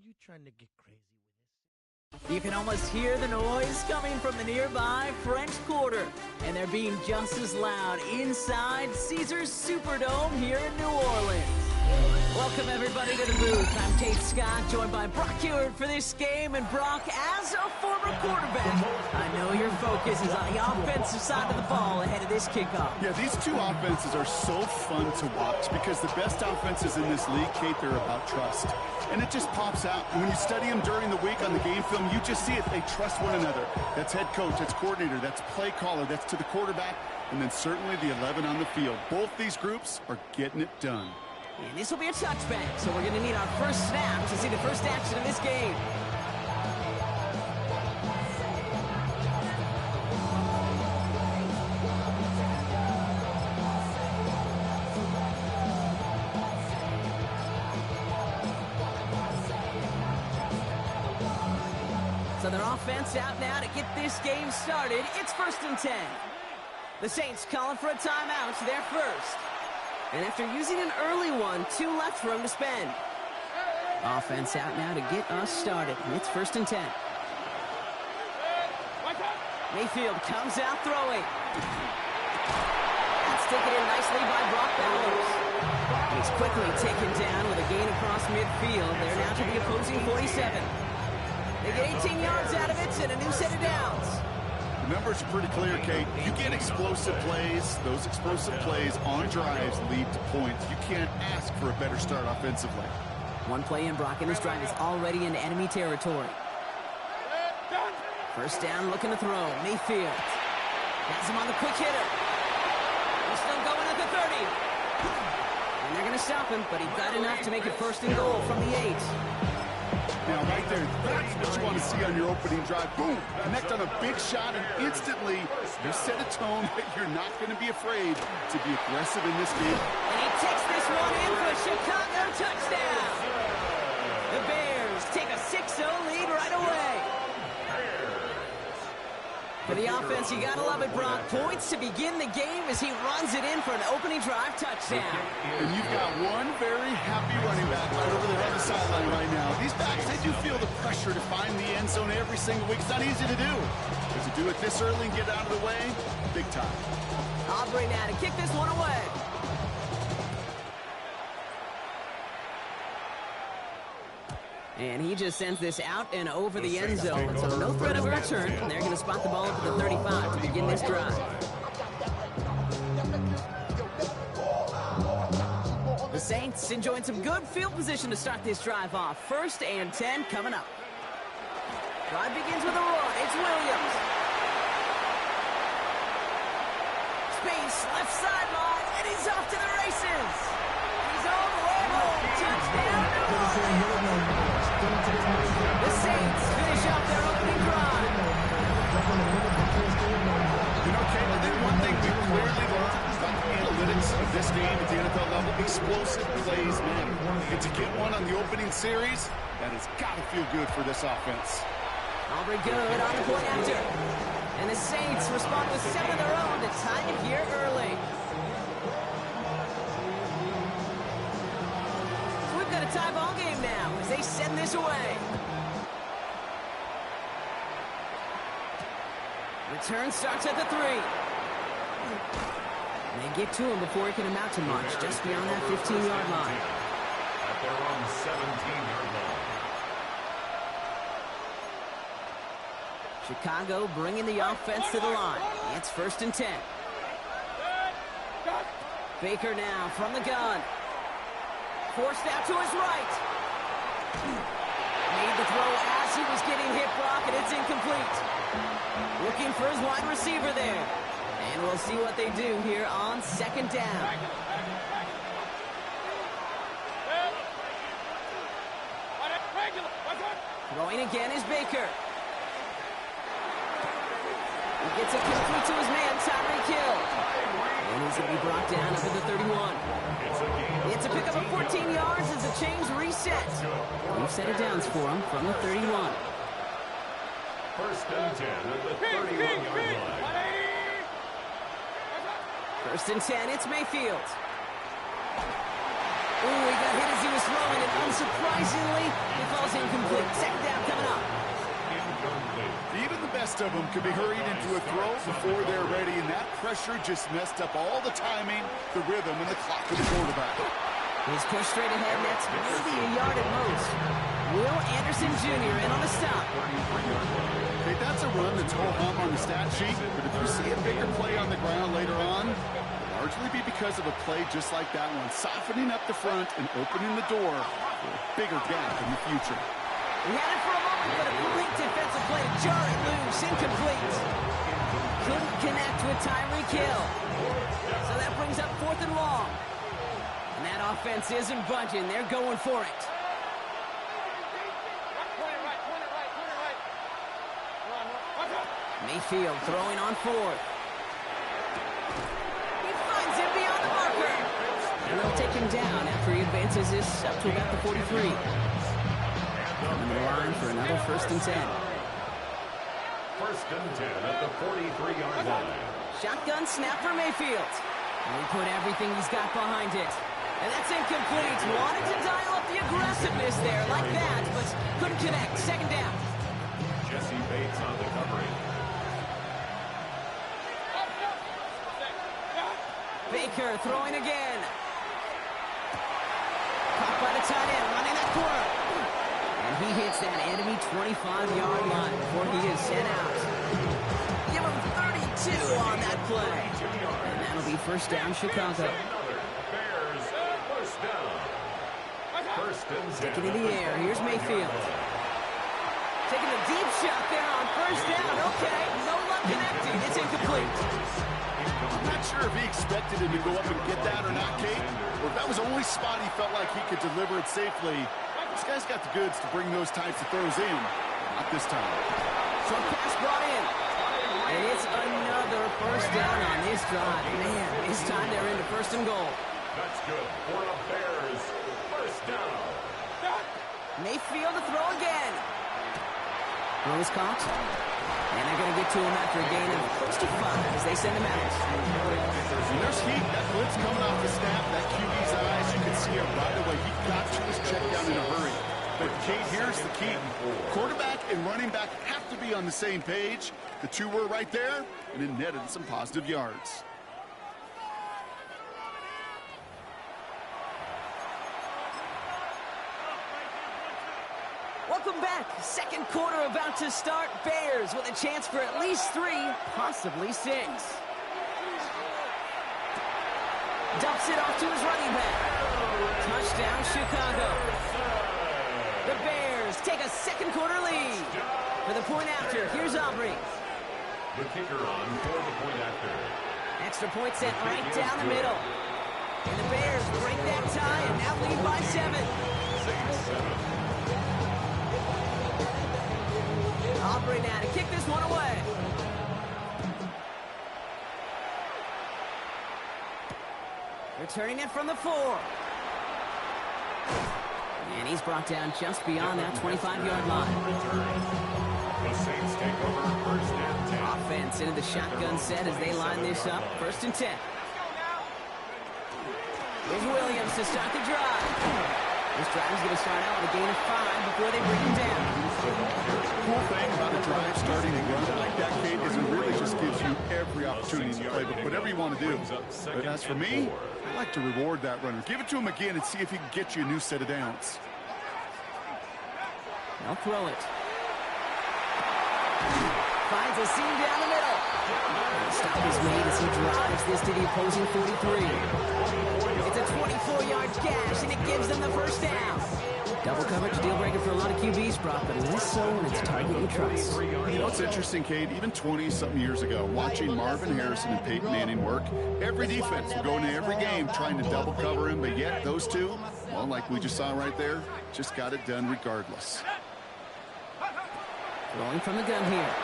you trying to get crazy with this? You can almost hear the noise coming from the nearby French Quarter, and they're being just as loud inside Caesars Superdome here in New Orleans. Welcome everybody to the booth. I'm Tate Scott, joined by Brock Hewitt for this game. And Brock, as a former quarterback, I know your focus is on the offensive side of the ball ahead of this kickoff. Yeah, these two offenses are so fun to watch because the best offenses in this league, Kate, they're about trust. And it just pops out. And when you study them during the week on the game film, you just see it. They trust one another. That's head coach, that's coordinator, that's play caller, that's to the quarterback, and then certainly the 11 on the field. Both these groups are getting it done. And this will be a touchback, so we're going to need our first snap to see the first action of this game. So their offense out now to get this game started. It's 1st and 10. The Saints calling for a timeout. They're first. And after using an early one, 2 left for him to spend. Offense out now to get us started. It's 1st and 10. Mayfield comes out throwing. That's taken in nicely by Brock Bowers. He's quickly taken down with a gain across midfield. They're now to the opposing 47. They get 18 yards out of it and a new set of downs. The numbers are pretty clear, Kate. You get explosive plays. Those explosive plays on drives lead to points. You can't ask for a better start offensively. One play in, Brock, and this drive is already into enemy territory. First down, looking to throw. Mayfield has him on the quick hitter. He's still going at the 30. And they're going to stop him, but he got enough to make it 1st and goal from the 8. Now, right there, that's what you want to see on your opening drive. Boom! Connect on a big shot, and instantly you set a tone that you're not going to be afraid to be aggressive in this game. And he takes this one in for a Chicago touchdown. The Bears take a 6-0 lead right away. For the offense, you got to love it, Brock. Points to begin the game as he runs it in for an opening drive touchdown. And you've got one very happy running back right over there on the sideline right now. These backs, they do feel the pressure to find the end zone every single week. It's not easy to do. But to do it this early and get out of the way, big time. Aubrey now to kick this one away. And he just sends this out and over the end zone. So no threat of a return. And they're going to spot the ball up at the 35 to begin this drive. The Saints enjoying some good field position to start this drive off. 1st and 10 coming up. Drive begins with a run. It's Williams. Space, left sideline, and he's off to the races. He's all the way home. Touchdown, New Orleans. The Saints finish up their opening drive. You know, Kate, I think one thing we clearly learned about the analytics of this game at the NFL level, explosive plays matter. And to get one on the opening series, that has got to feel good for this offense. Aubrey good on the point after. And the Saints respond with 7 of their own to tie it here early. So we've got a tie ball game now as they send this away. Return starts at the 3. And they get to him before he can amount to much, just beyond that 15-yard line. At their own 17-yard line. Chicago bringing the offense to the line. It's 1st and 10. Baker now from the gun. Forced out to his right. Made the throw as he was getting hit, Brock, and it's incomplete. Looking for his wide receiver there. And we'll see what they do here on 2nd down. Throwing again is Baker. He gets it complete to his man, Tyreek Hill. And he's going to be brought down up at the 31. It's a pickup of 14 yards as the chains reset. We've set it downs for him from the 31. 1st and 10 at the 31-yard line. 1st and 10, it's Mayfield. Ooh, he got hit as he was throwing, and unsurprisingly, it falls incomplete. Second down coming up. Even the best of them could be hurried into a throw before they're ready, and that pressure just messed up all the timing, the rhythm, and the clock of the quarterback. He's pushed straight ahead, and that's maybe a yard at most. Will Anderson Jr. in on the stop. Okay, that's a run that's ho-hum on the stat sheet, but if you see a bigger play on the ground later on, it'll largely be because of a play just like that one, softening up the front and opening the door for a bigger gap in the future. He had it for a moment, but a great defensive play to jar it loose, incomplete. Couldn't connect with Tyreek Hill. So that brings up 4th and long. And that offense isn't budging. They're going for it. Mayfield throwing on 4th. He finds him beyond the marker. And they'll take him down after he advances this up to about the 43. On the line for another 1st and 10. 1st and 10 at the 43-yard line. Shotgun snap for Mayfield. And he put everything he's got behind it. And that's incomplete. Wanted to dial up the aggressiveness there like that, but couldn't connect. Second down. Jesse Bates on the covering. Baker throwing again. Caught by the tight end, running that corner. And he hits that enemy 25-yard line before he is sent out. Give him 32 on that play. And that'll be 1st down, Chicago. Bears, 1st down. 1st and 10. Sticking in the air. Here's Mayfield. Taking a deep shot there on 1st down. Okay, no luck connecting. It's incomplete. I'm not sure if he expected him to go up and get that or not, Kate, or if that was the only spot he felt like he could deliver it safely. This guy's got the goods to bring those types of throws in. Not this time. Short pass brought in. And it's another 1st down on this drive. Man, this time they're into 1st and goal. That's good for the Bears. 1st down. Mayfield to throw again. Throws caught. And they're going to get to him after a gain of close to 5 as they send him out. And there's heat. That blitz coming off the snap, that QB's eyes, you can see it right away. He got to his check down in a hurry. But, Kate, here's the key. Quarterback and running back have to be on the same page. The two were right there, and it netted some positive yards. Welcome back. 2nd quarter about to start. Bears with a chance for at least 3, possibly 6. Dumps it off to his running back. Touchdown, Chicago. The Bears take a 2nd quarter lead. For the point after, here's Aubrey. The kicker on for the point after. Extra point set right down the middle. And the Bears break that tie and now lead by 7. 6-7. Aubrey now to kick this one away. Returning it from the 4. And he's brought down just beyond that 25-yard line. The Saints take over 1st and 10. Offense into the shotgun set as they line this up. 1st and 10. Here's Williams to start the drive. This drive is going to start out with a gain of 5 before they bring him down. The cool thing about a drive starting and run like that, Kate, is it really just gives you every opportunity to play whatever you want to do. But as for me, I like to reward that runner. Give it to him again and see if he can get you a new set of downs. They'll throw it. Finds a seam down the middle. The stop is made as he drives this to the opposing 43. It's a 24-yard gash, and it gives them the 1st down. Double coverage, deal breaker for a lot of QBs, Brock, but less so when it's a target you trust. You know what's interesting, Kate? Even 20-something years ago, watching Marvin Harrison and Peyton Manning work, every defense would go into every game trying to double cover him, but yet those two, well, like we just saw right there, just got it done regardless. Throwing from the gun here.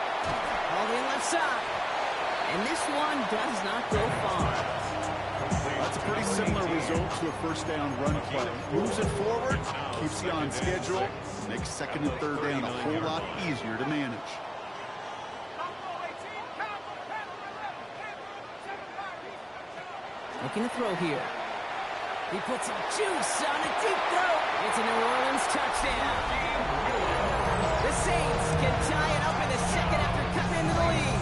All the way left side. And this one does not go far. That's a pretty similar result to a 1st down run play. Moves it forward, keeps you on schedule, makes 2nd and 3rd down a whole lot easier to manage. Looking to throw here. He puts some juice on a deep throw. It's a New Orleans touchdown. The Saints can tie it up in the second after cutting into the lead.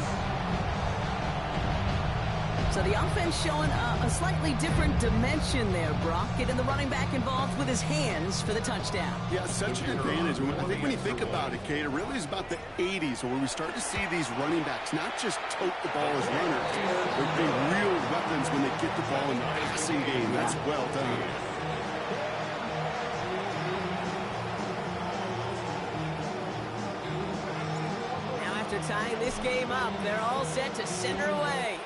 So the offense showing a slightly different dimension there, Brock. Getting the running back involved with his hands for the touchdown. Yeah, such an advantage. I think when you think about it, Kate, it really is about the 80s where we start to see these running backs not just tote the ball as runners, but be real weapons when they get the ball in the passing game. That's well done. Now after tying this game up, they're all set to send her away.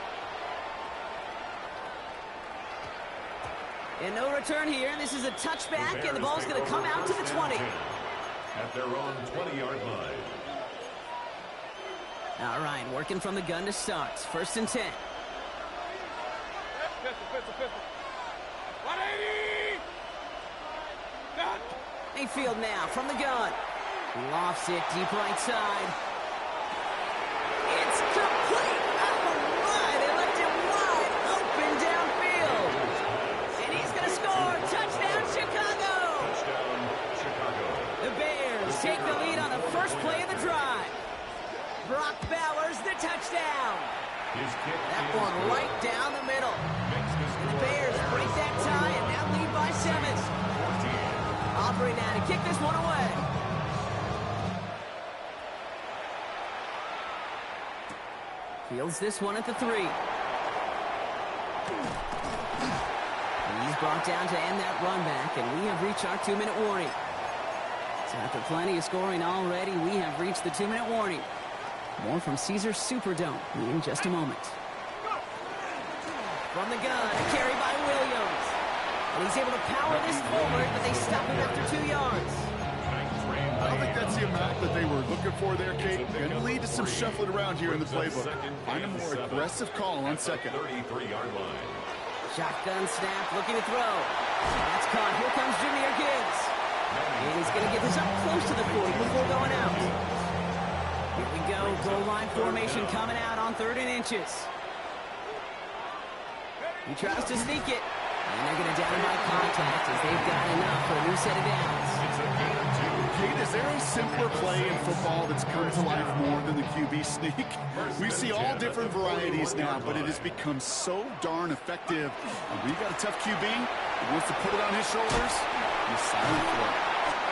And no return here. This is a touchback, and the ball's going to come out to the 20. At their own 20-yard line. All right, working from the gun to start. First and 10. Mayfield now from the gun. Lofts it deep right side. It's complete. Oh, my. They left it wide open downfield. And he's going to score. Touchdown, Chicago. Touchdown, Chicago. The Bears take the lead on the first play of the drive. Brock Bowers, the touchdown. His kick That is one good. right down the middle. Makes the And the score Bears break that tie and now lead by 7. 14. Aubrey now to kick this one away. Fields this one at the 3. He's brought down to end that run back, and we have reached our 2-minute warning. So after plenty of scoring already, we have reached the 2-minute warning. More from Caesars Superdome in just a moment. From the gun, a carry by Williams. And he's able to power this forward, but they stop him after 2 yards. I don't think that's the amount that they were looking for there, Kate. Going to lead to some shuffling around here in the playbook. Find a more aggressive call on second. 33-yard line. Shotgun snap, looking to throw. That's caught. Here comes Jahmyr Gibbs. And he's going to get this up close to the 40 before going out. Here we go. Goal line formation coming out on 3rd and inches. He tries to sneak it. And they're going to down him by contact as they've got enough for a new set of downs. It's a gain of 2. Kate, is there a simpler play in football that's come to life more than the QB sneak? We see all different varieties now, but it has become so darn effective. And when you got a tough QB who wants to put it on his shoulders, he's silent for it.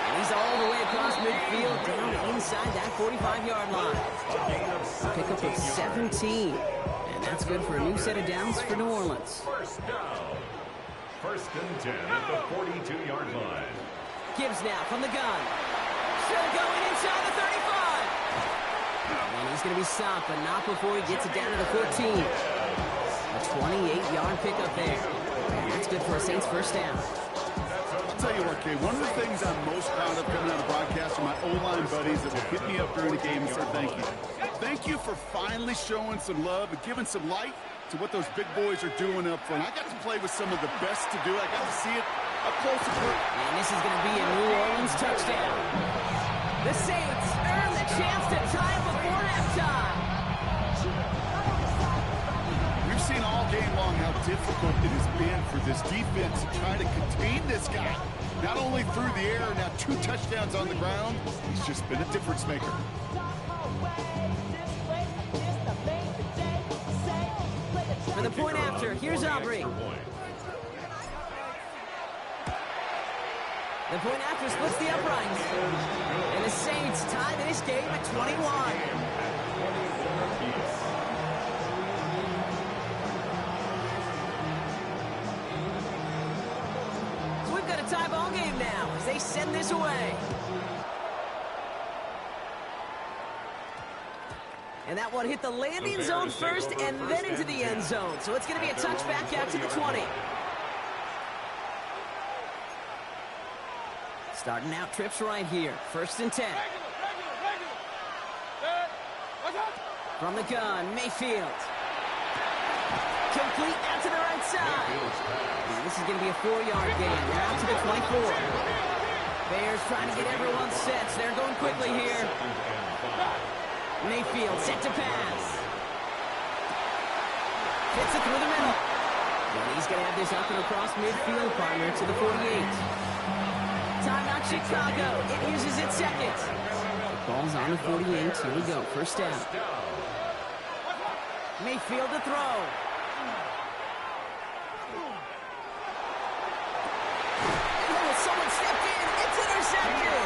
And he's all the way across midfield down inside that 45-yard line. Pick up of 17. And that's good for a new set of downs for New Orleans. First down. First and 10 at the 42-yard line. Gibbs now from the gun. Still going inside the 35. And he's going to be stopped, but not before he gets it down to the 14. A 28-yard pickup there. And that's good for a Saints first down. I'll tell you what, Kate, one of the things I'm most proud of coming out of the broadcast are my O-line buddies that will hit me up during the game and say thank you. Thank you for finally showing some love and giving some light to what those big boys are doing up front. I got to play with some of the best to do it. I got to see it up close and personal. And this is going to be a New Orleans touchdown. The Saints earn the chance to tie before halftime. We've seen all game long how difficult it has been for this defense to try to contain this guy. Not only through the air, now 2 touchdowns on the ground. He's just been a difference maker. For the point after, here's Aubrey. The point after splits the uprights. And the Saints tie this game at 21. So we've got a tie ball game now as they send this away. And that one hit the landing zone first and then into the end zone. So it's going to be a touchback out to the 20. Starting out trips right here. First and 10. From the gun, Mayfield. Complete out to the right side. And this is going to be a 4-yard gain. They're out to the 24. Bears trying to get everyone set. So they're going quickly here. Mayfield set to pass. Hits it through the middle. And he's going to have this up and across midfield, partner, to the 48. Timeout Chicago. It uses its second. The ball's on the 48. Here we go. First down. Mayfield to throw. Oh, someone stepped in. It's intercepted.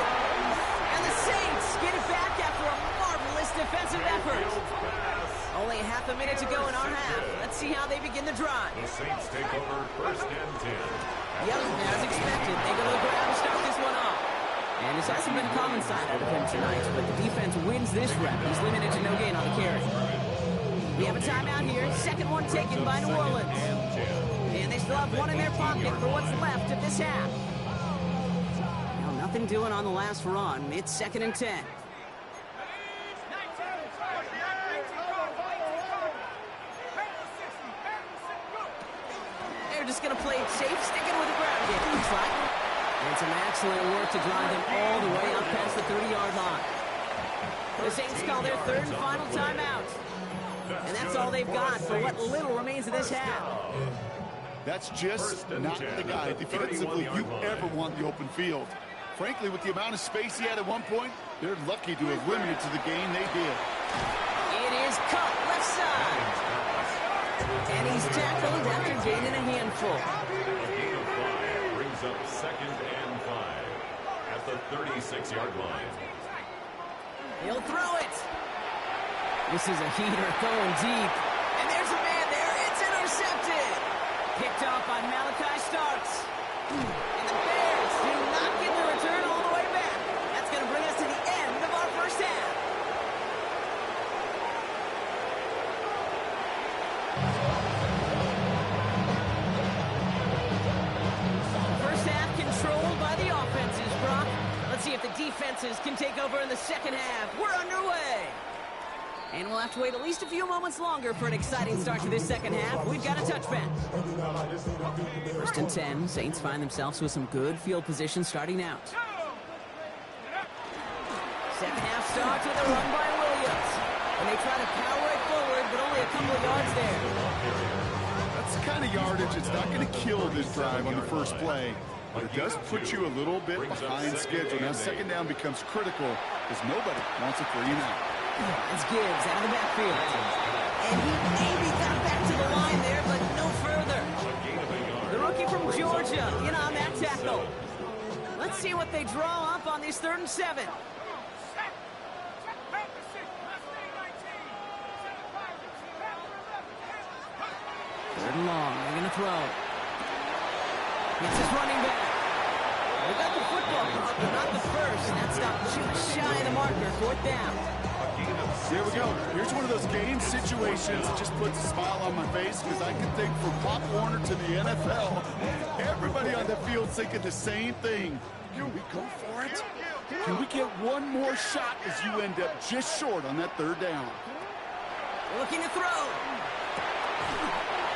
And the Saints get it back after a marvelous defensive effort. Only half a minute to go in our half. Let's see how they begin the drive. The Saints take over first and 10. Yep, as expected, they go to the ground to start this one off. And this hasn't been a common side out of him tonight, but the defense wins this rep. He's limited to no gain on the carry. We have a timeout here. Second one taken by New Orleans. And they still have one in their pocket for what's left of this half. Now, nothing doing on the last run. It's 2nd and 10. Just going to play it safe, sticking with the ground game, it looks like. And some excellent work to drive them all the way up past the 30-yard line. The Saints call their third and final timeout. And that's all they've got for what little remains of this half. That's just not the guy defensively you ever want the open field. Frankly, with the amount of space he had at one point, they're lucky to have limited to the gain they did. It is cut left side. And he's tackled after gaining a handful. A gain of 5 brings up 2nd and 5 at the 36-yard line. He'll throw it. This is a heater going deep. And there's a man there. It's intercepted. Picked off by Malachi Starks. And the Bears do not get the return all the way back. That's going to bring us to the end of our first half. Let's see if the defenses can take over in the second half. We're underway. And we'll have to wait at least a few moments longer for an exciting start to this second half. We've got a touchback. 1st and 10. Saints find themselves with some good field position starting out. Second half starts with a run by Williams. And they try to power it forward, but only a couple of yards there. That's the kind of yardage it's not going to kill this drive on the first play. But it does put you a little bit behind schedule. Now second down becomes critical because nobody wants a 3-and-out. It's Gibbs out of the backfield. And he maybe got back to the line there, but no further. The rookie from Georgia in on that tackle. Let's see what they draw up on this 3rd and 7. 3rd and long. They're going to throw. It's his running back. They got the football, but not the first. And that's not just shy of the marker. 4th down. There we go. Here's one of those game situations that just puts a smile on my face because I can think from Pop Warner to the NFL, everybody on the field thinking the same thing. Can we go for it? Can we get one more shot as you end up just short on that 3rd down? Looking to throw.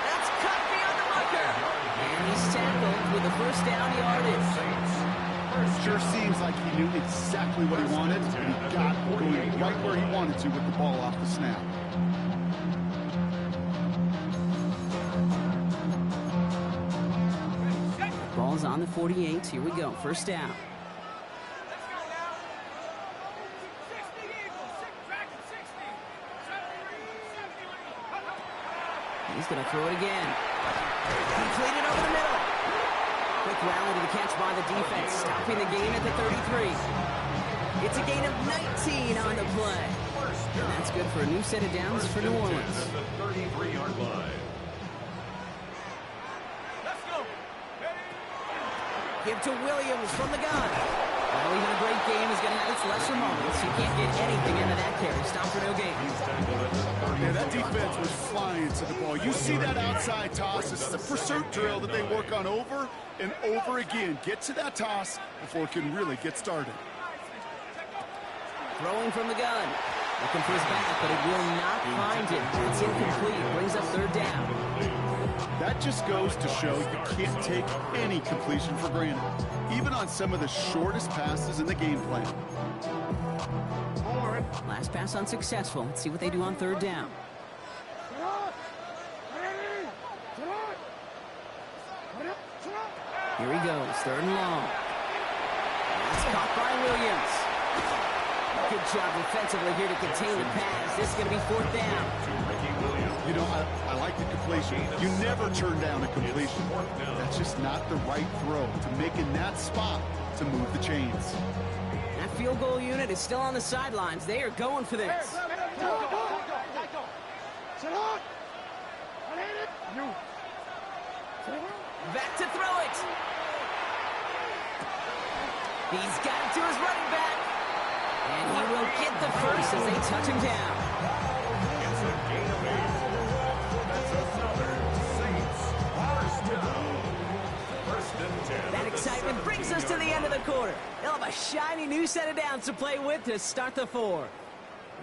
That's cut beyond the marker. And he's tackled with the first down yardage. Sure seems like he knew exactly what he wanted, and he got going right where he wanted to with the ball off the snap. Ball's on the 48. Here we go. First down. He's going to throw it again. Completed over the middle. Quick rally to the catch by the defense, stopping the gain at the 33. It's a gain of 19 on the play. And that's good for a new set of downs for New Orleans. At the 33-yard line. Give to Williams from the gun. Well, even a great game is going to have its lesser moments. You can't get anything into that carry. Stop for no gain. Yeah, that defense was flying to the ball. You see that outside toss. This is a pursuit drill that they work on over and over again. Get to that toss before it can really get started. Throwing from the gun. Looking for his back, but it will not find it. It's incomplete. Brings up 3rd down. That just goes to show you can't take any completion for granted, even on some of the shortest passes in the game plan. Last pass unsuccessful. Let's see what they do on 3rd down. Here he goes, 3rd and long. That's caught by Williams. Good job defensively here to contain the pass. This is going to be 4th down. You know, I like the completion. You never turn down a completion. That's just not the right throw to make in that spot to move the chains. That field goal unit is still on the sidelines. They are going for this. Back to throw it. He's got it to his running back. And he will get the first as they touch him down. It's a gain of 8. That's another Saints first down. 1st and 10. That excitement brings us to the end of the quarter. They'll have a shiny new set of downs to play with to start the 4th.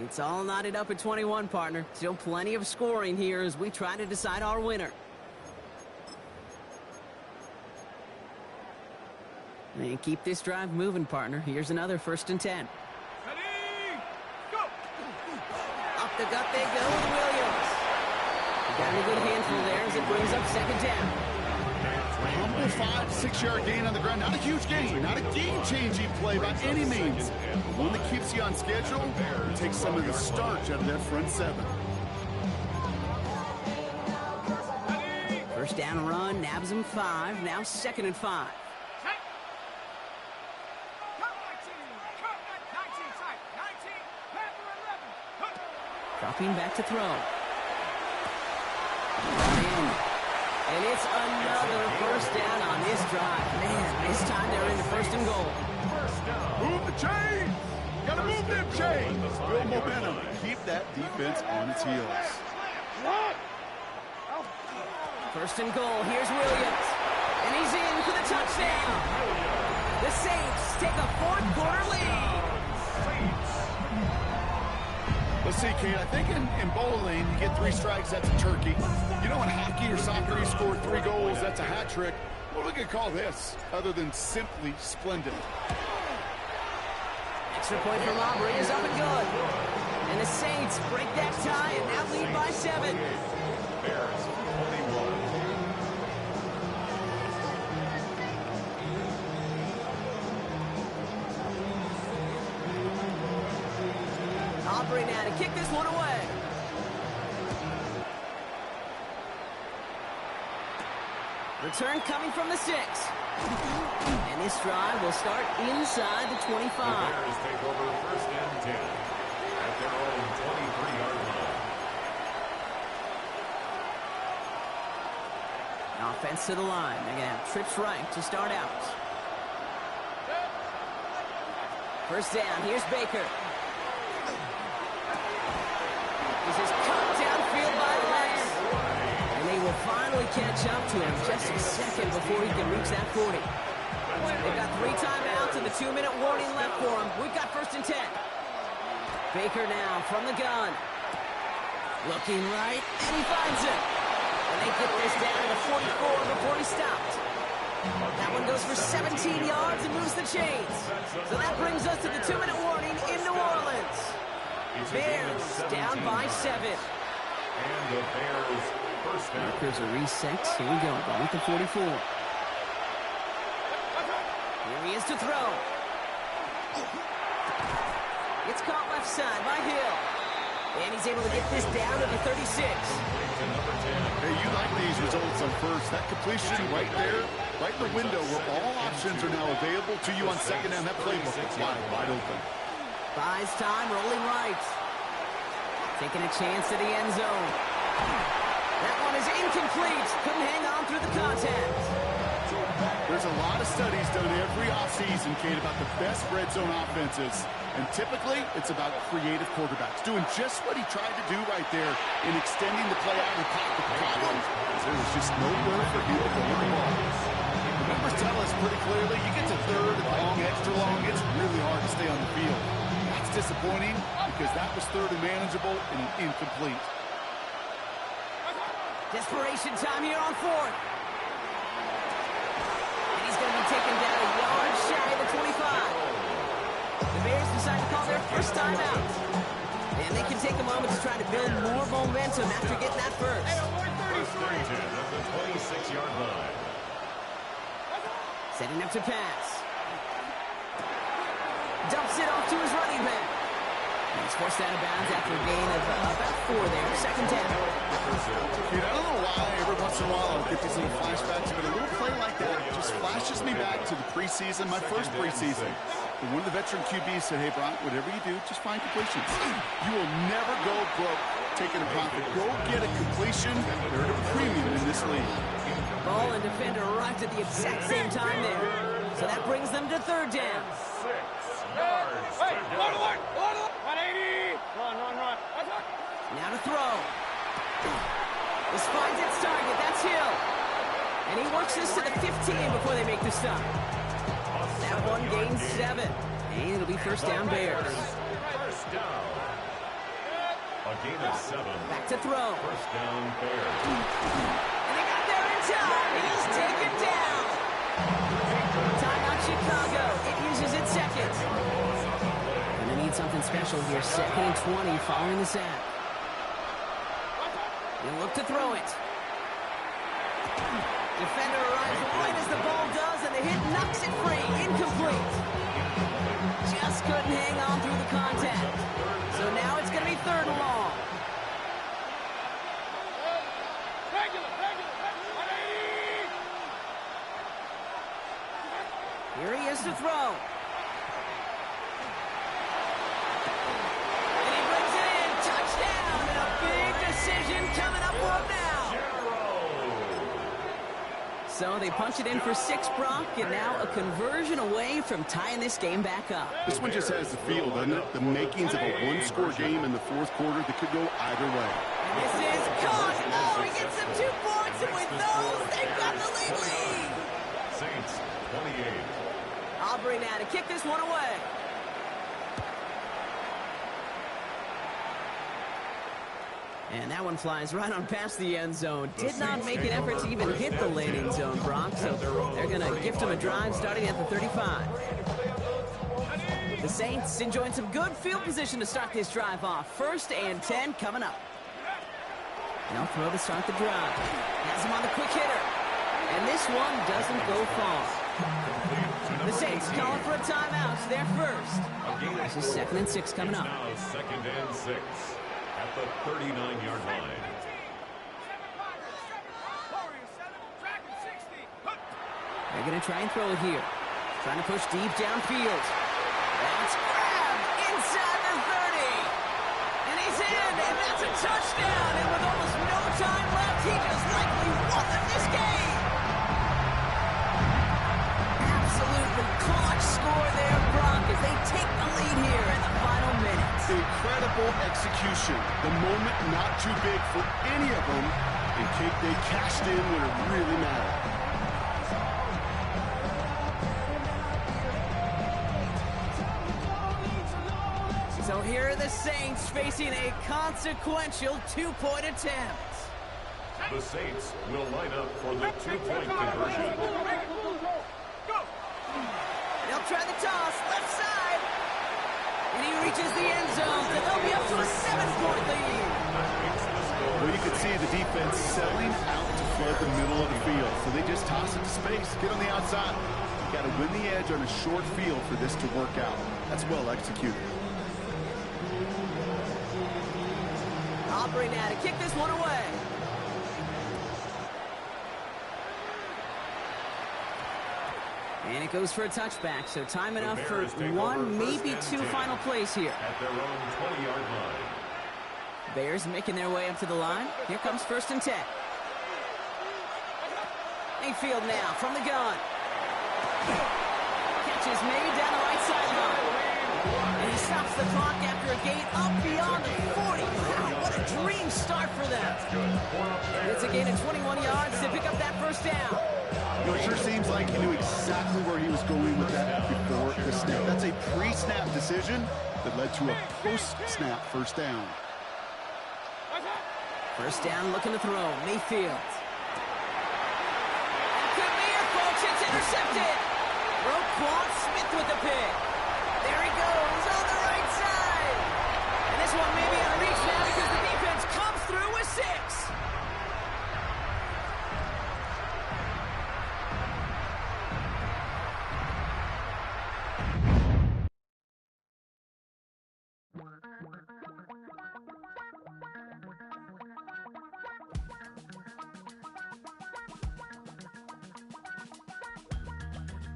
It's all knotted up at 21, partner. Still plenty of scoring here as we try to decide our winner. And keep this drive moving, partner. Here's another 1st and 10. Up the gut they go with Williams. He got a good handful there as it brings up 2nd down. Humble 5-6-yard gain on the ground. Not a huge gain, not a game-changing play by any means. But one that keeps you on schedule and takes some of the starch out of that front 7. 1st down run, nabs him 5. Now 2nd and 5. Dropping back to throw. And it's another 1st down on this drive. Man, this time they're in the 1st and goal. Move the chains! Gotta move them chains! Build momentum. Keep that defense on its heels. 1st and goal. Here's Williams. And he's in for the touchdown. The Saints take a 4th quarter lead. Let's see, Kate, I think in bowling, you get 3 strikes, that's a turkey. You know, in hockey or soccer, you score 3 goals, that's a hat trick. What are we going to call this, other than simply splendid? Extra point from Aubrey is up and good. And the Saints break that tie and now lead by 7. Bears 21. Aubrey now to kick this one away. Return coming from the 6. And this drive will start inside the 25. The Bears take over 1st and 10 at their own 23-yard line. Offense to the line. They're going to have trips right to start out. 1st down. Here's Baker. This is cut downfield by Rice. And they will finally catch up to him just a second before he can reach that 40. They've got 3 timeouts and the 2-minute warning left for him. We've got 1st and 10. Baker now from the gun. Looking right, and he finds it. And they get this down to the 44 before he stopped. That one goes for 17 yards and moves the chains. So that brings us to the 2-minute warning in New Orleans. Bears down by 7. And the Bears first down. Here's a reset. Here we go. Ball at the 44. Here he is to throw. It's caught left side by Hill. And he's able to get this down to the 36. Hey, you like these results on 1st. That completion right there, right in the window where all options are now available to you on 2nd down. That playbook is wide open. Buys time, rolling right. Taking a chance to the end zone. That one is incomplete. Couldn't hang on through the contact. There's a lot of studies done every offseason, Kate, about the best red zone offenses. And typically, it's about creative quarterbacks doing just what he tried to do right there in extending the play out of the pocket. The problem is there was just nowhere for him to go with the ball. The numbers tell us pretty clearly, you get to 3rd and long, extra long, it's really hard to stay on the field. That's disappointing because that was 3rd and manageable and incomplete. Desperation time here on 4th. And he's going to be taken down a yard shy of the 25. The Bears decide to call their first timeout. And they can take a moment to try to build more momentum after getting that first. First and 10 at the 26-yard line. Setting up to pass. Dumps it off to his running back. He's forced out of bounds after a gain of about 4 there. Second down. Dude, I don't know why every once in a while I'll get these little flashbacks, but a little play like that just flashes me back to the preseason, my first preseason. And one of the veteran QBs said, hey, Brock, whatever you do, just find completions. You will never go broke taking a profit. Go get a completion. They're at a premium in this league. Ball and defender arrived at the exact same time there. So that brings them to third down. 6 yards. Hey, run. 180. Run. Now to throw. This finds its target. That's Hill. And he works this to the 15 before they make the stop. That one gains 7. And it'll be first down Bears. First down. A gain of 7. Back to throw. First down Bears. And they got there in time. He's taken down. Timeout Chicago. It uses its second. And they need something special here. 2nd and 20 following the sack. They'll look to throw it. Defender arrives right as the ball does, and the hit knocks it free. Incomplete. Just couldn't hang on through the contact. So now it's going to be 3rd and long. Here he is to throw. And he brings it in. Touchdown. And a big decision coming up for him now. So they punch it in for 6, Brock, and now a conversion away from tying this game back up. This one just has the feel, doesn't it? The makings of a one-score game in the 4th quarter that could go either way. And this is caught. Oh, he gets them 2 points, and with those, they've got the lead. Saints 28. Aubrey now to kick this one away. And that one flies right on past the end zone. Did not make an effort to even hit the landing zone, Brock. So they're going to gift him a drive starting at the 35. The Saints enjoying some good field position to start this drive off. 1st and 10 coming up. No throw to start the drive. Has him on the quick hitter. And this one doesn't go far. The Saints calling for a timeout. They're first. This is 2nd and 6 coming up. Now 2nd and 6 at the 39-yard line. They're going to try and throw it here. Trying to push deep downfield. That's grabbed inside the 30. And he's in, and that's a touchdown. And with almost no time left, he just likely won them this game. Absolutely clutch score there, Brock, as they take the lead here in the final minutes. Incredible execution. The moment not too big for any of them. And Kate, they cashed in when it really mattered. So here are the Saints facing a consequential 2-point attempt. The Saints will line up for the 2-point conversion. They'll try the toss, left side. And he reaches the end zone, and they'll be up to a 7-point lead. Well, you can see the defense selling out to flood the middle of the field. So they just toss it to space, get on the outside. You got to win the edge on a short field for this to work out. That's well executed. Aubrey now to kick this one away. And it goes for a touchback, so time enough for 1, maybe 2 final plays here. At their own 20-yard line. Bears making their way up to the line. Here comes 1st and 10. Mayfield now from the gun. Catch is made down the right sideline. And he stops the clock after a gain up beyond the 40. Wow, what a dream start for them. It's a gain of 21 yards to pick up that 1st down. You know, it sure seems like he knew exactly where he was going with that before the snap. That's a pre-snap decision that led to a post-snap 1st down. 1st down, looking to throw. Mayfield. Could be it, folks. It's intercepted. Roquan Smith with the pick. There he goes on the right side. And this one may be out of reach now because the defense comes through with 6.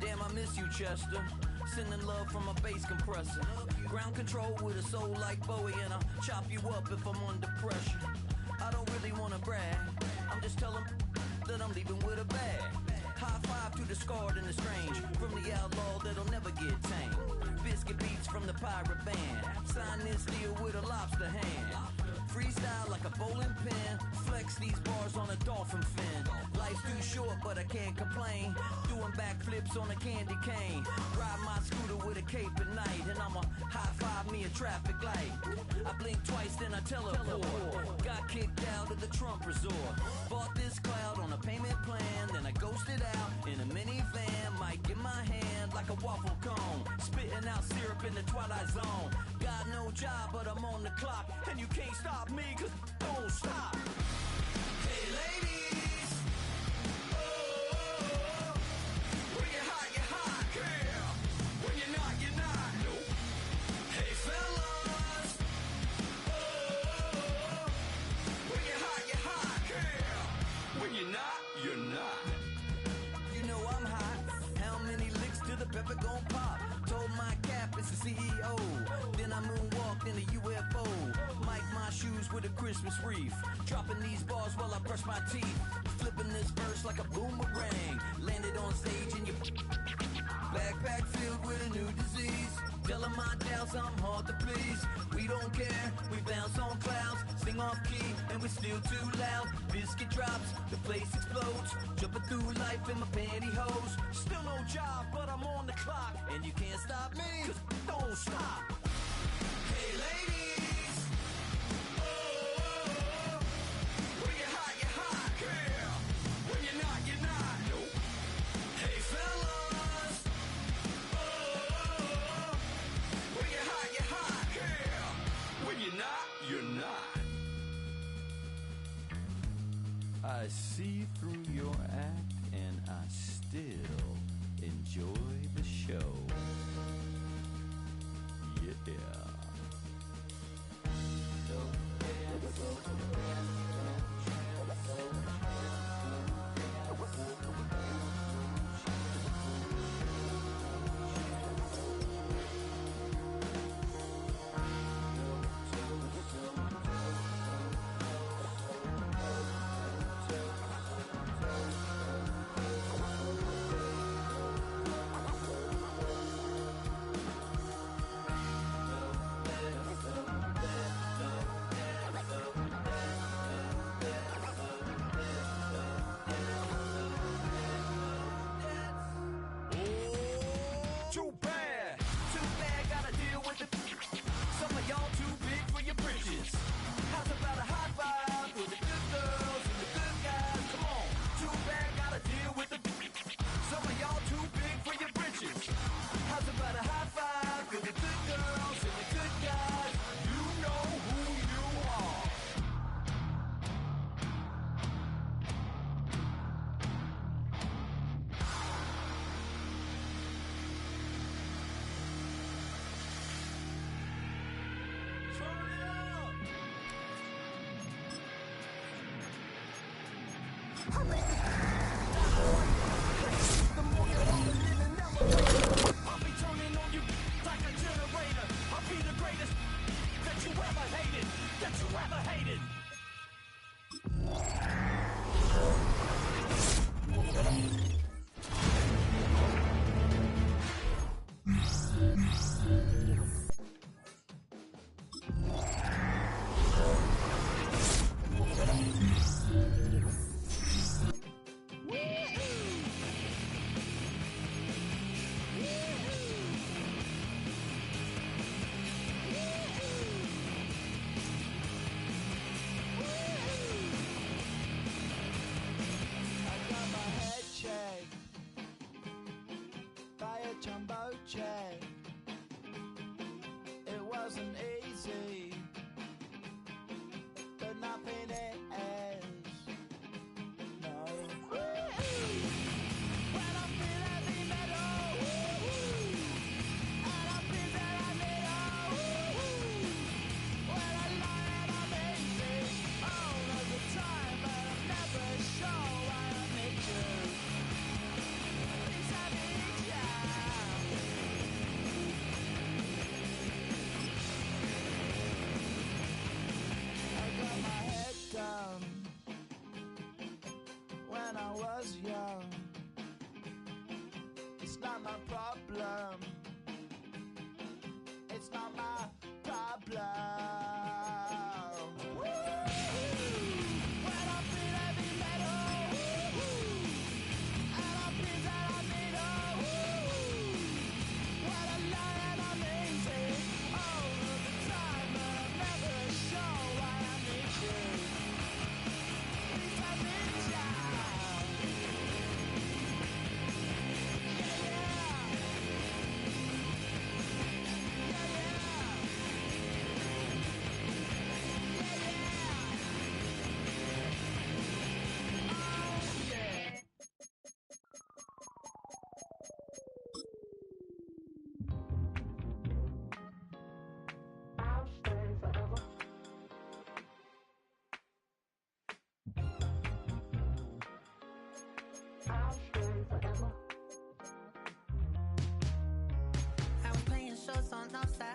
Damn, I miss you, Chester. Sending love from a bass compressor. Ground control with a soul like Bowie, and I'll chop you up if I'm under pressure. I don't really wanna brag, I'm just telling that I'm leaving with a bag. High five to the scarred and the strange, from the outlaw that'll never get tamed. Biscuit beats from the pirate band, sign this deal with a lobster hand. Freestyle like a bowling pin, flex these bars on a dolphin fin. Life's too short but I can't complain, doing backflips on a candy cane. Ride my scooter with a cape at night, and I'ma high five me a traffic light. I blink twice then I teleport, got kicked out of the Trump resort. Bought this cloud on a payment plan, then I ghosted out in a minivan. Mic in my hand like a waffle cone, spitting out syrup in the twilight zone. Got no job but I'm on the clock, and you can't stop me cause don't stop. Hey ladies, oh, when you're hot, girl. When you're not, nope. Hey fellas, oh, when you're hot, girl. When you're not, you're not. You know I'm hot. How many licks till the pepper gon' pop? Told my cap it's the CEO. Then I moonwalked in a UFO. Mic my shoes with a Christmas wreath. Dropping these bars while I brush my teeth. Flipping this verse like a boomerang. Landed on stage in your backpack filled with a new disease. Telling my doubts I'm hard to please. We don't care, we bounce on clouds. Sing off key and we're still too loud. Biscuit drops, the place explodes. Jumping through life in my pantyhose. Still no job but I'm on the clock, and you can't stop me cause don't stop. Hey ladies, oh, when you're hot, girl. When you're not, nope. Hey fellas, oh, when you're hot, girl. When you're not, you're not. I see through your act and I still enjoy the show. Yeah. Too bad, gotta deal with it. Some of y'all too big for your britches. How's about a high five for the good girls and the good guys? Come on, too bad, gotta deal with it. Some of y'all too big for your britches. How's about a high five for the good girls and the good guys? You know who you are. I'll be turning on you like a generator. I'll be the greatest that you ever hated.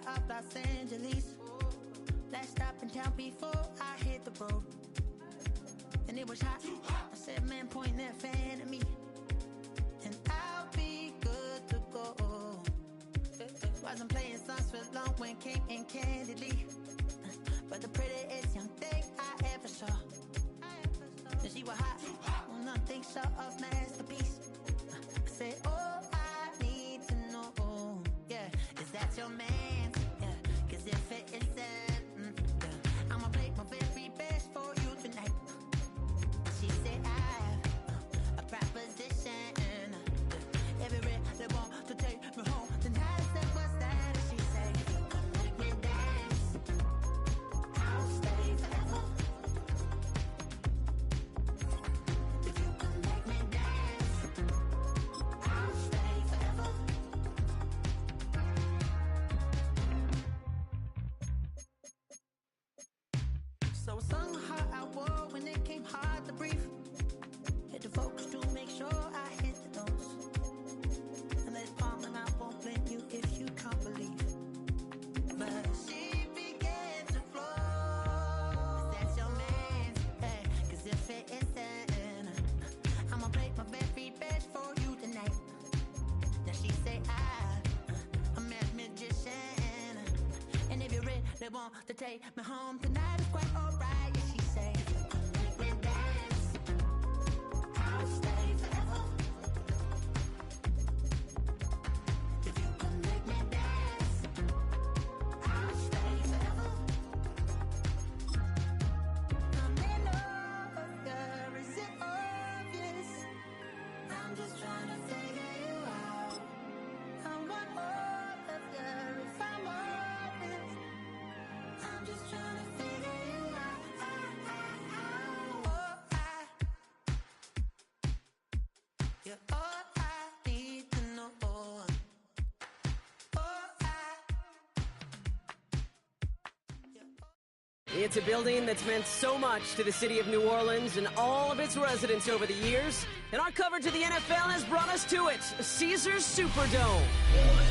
of Los Angeles. Last stop in town before I hit the road. And it was hot. I said, man, point that fan at me. And I'll be good to go. Wasn't playing songs for long when came in candidly. But the prettiest young thing I ever saw. And she was hot. Well, nothing short of masterpiece. I said, oh, I need to know. Yeah, is that your man? Yeah, cause if it isn't, yeah, I'ma play my very best for you tonight. She said, I have a proposition. Every red they want to take me home. Tonight I said, what's that? And she said, come make me dance. I'll stay forever. If you can make me dance, I'll stay forever. So I sung how I wore when it came hard to breathe. Hit the focus to make sure I hit the notes. And let's palm and I won't blame you if you can't believe. But she began to flow. That's your man, hey, cause if it isn't, I'ma play my very best for you tonight. Now she say I'm a magician. And if you're ready, they want to take me home tonight, it's quite alright. Yeah, she say, make me dance. I'll stay forever. If you can make me dance, I'll stay forever. I'm in love, girl, is it obvious? I'm just trying to figure you out. I want all of you if I'm honest. I'm just trying to figure you out. Oh, you're all I need to know. Oh, It's a building that's meant so much to the city of New Orleans and all of its residents over the years. And our coverage of the NFL has brought us to it, Caesars Superdome.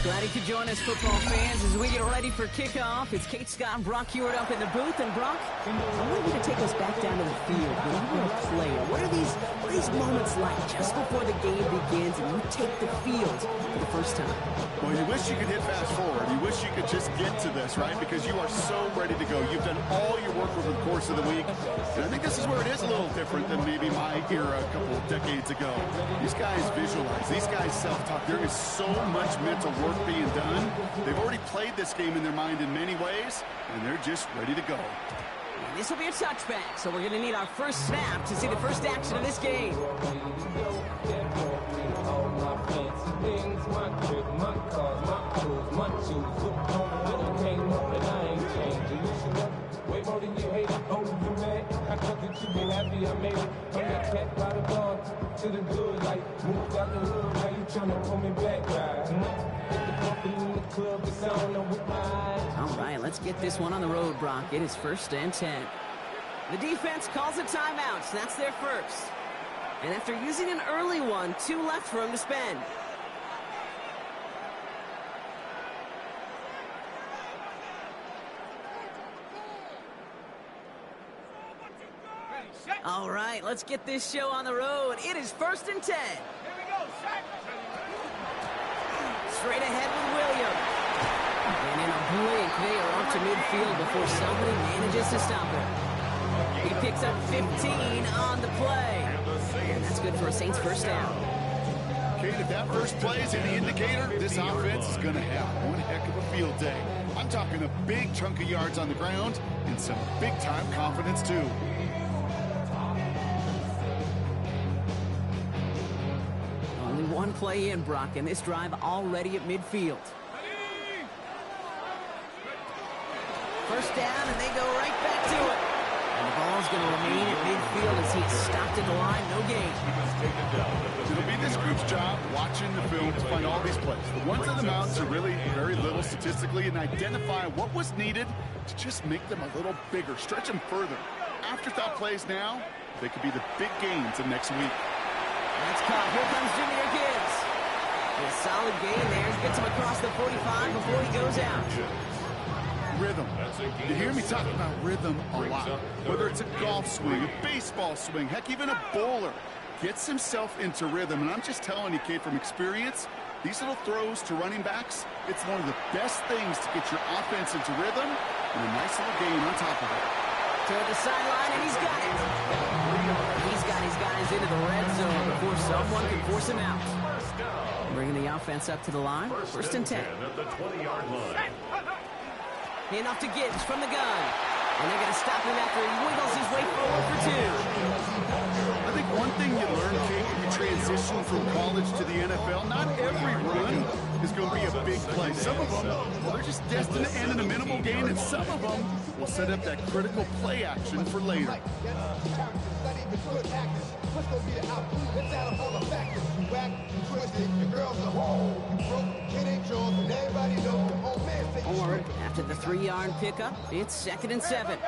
Glad you could join us, football fans, as we get ready for kickoff. It's Kate Scott and Brock Hewitt up in the booth. And Brock, I want you to take us back down to the field. When you were a player, what are these moments like just before the game begins and you take the field for the first time? Well, you wish you could hit fast forward. You wish you could just get to this, right? Because you are so ready to go. You've done all your work over the course of the week. And I think this is where it is a little different than maybe my era a couple of decades ago. These guys visualize. These guys self-talk. There is so much mental work being done. They've already played this game in their mind in many ways, and they're just ready to go. And this will be a touchback, so we're going to need our first snap to see the first action of this game. Way more than you hate it, oh, you mad? I thought that you been happy, I made it. I'm that cat by the bar, to the good, like, moved out the hood, now you tryna pull me back, right? Hit the pumping in the club, it's on, I'm with my eyes. All right, let's get this one on the road, Brock. It is 1st and 10. The defense calls a timeout, so that's their first. And after using an early one, 2 left for him to spend. All right, let's get this show on the road. It is 1st and 10. Here we go, shot. Straight ahead with William. And in a blink, they are up to midfield before somebody manages to stop him. He picks up 15 on the play. And that's good for a Saints first down. Kate, if that first play is any indicator, this offense is going to have one heck of a field day. I'm talking a big chunk of yards on the ground and some big-time confidence, too. Only one play in, Brock, and this drive already at midfield. First down, and they go right back to it. And the ball's going to remain at midfield as he is stopped at the line. No gain. It'll be this group's job watching the film to find all these plays. The ones on the mounts are really very little statistically and identify what was needed to just make them a little bigger, stretch them further. Afterthought plays now, they could be the big gains of next week. That's caught. Here comes Junior Gibbs. A solid gain there. Gets him across the 45 before he goes out. rhythm. You hear me talk about rhythm a lot. Whether it's a golf swing, a baseball swing, heck, even a bowler gets himself into rhythm. And I'm just telling you, Kate, from experience, these little throws to running backs, it's one of the best things to get your offense into rhythm and a nice little gain on top of it. Toward the sideline, and he's got it. He's got his guys into the red zone before someone can force him out. Bringing the offense up to the line. First and 10. At the 20-yard line. Hand off to Gibbs from the gun. And they're going to stop him after he wiggles his way forward for 2. I think one thing you learn, Kate, when you transition from college to the NFL, not every run is going to be a big play. Some of them, well, they're just destined to end in a minimal gain, and some of them will set up that critical play action for later. Forward after the 3-yard pickup, it's 2nd and 7.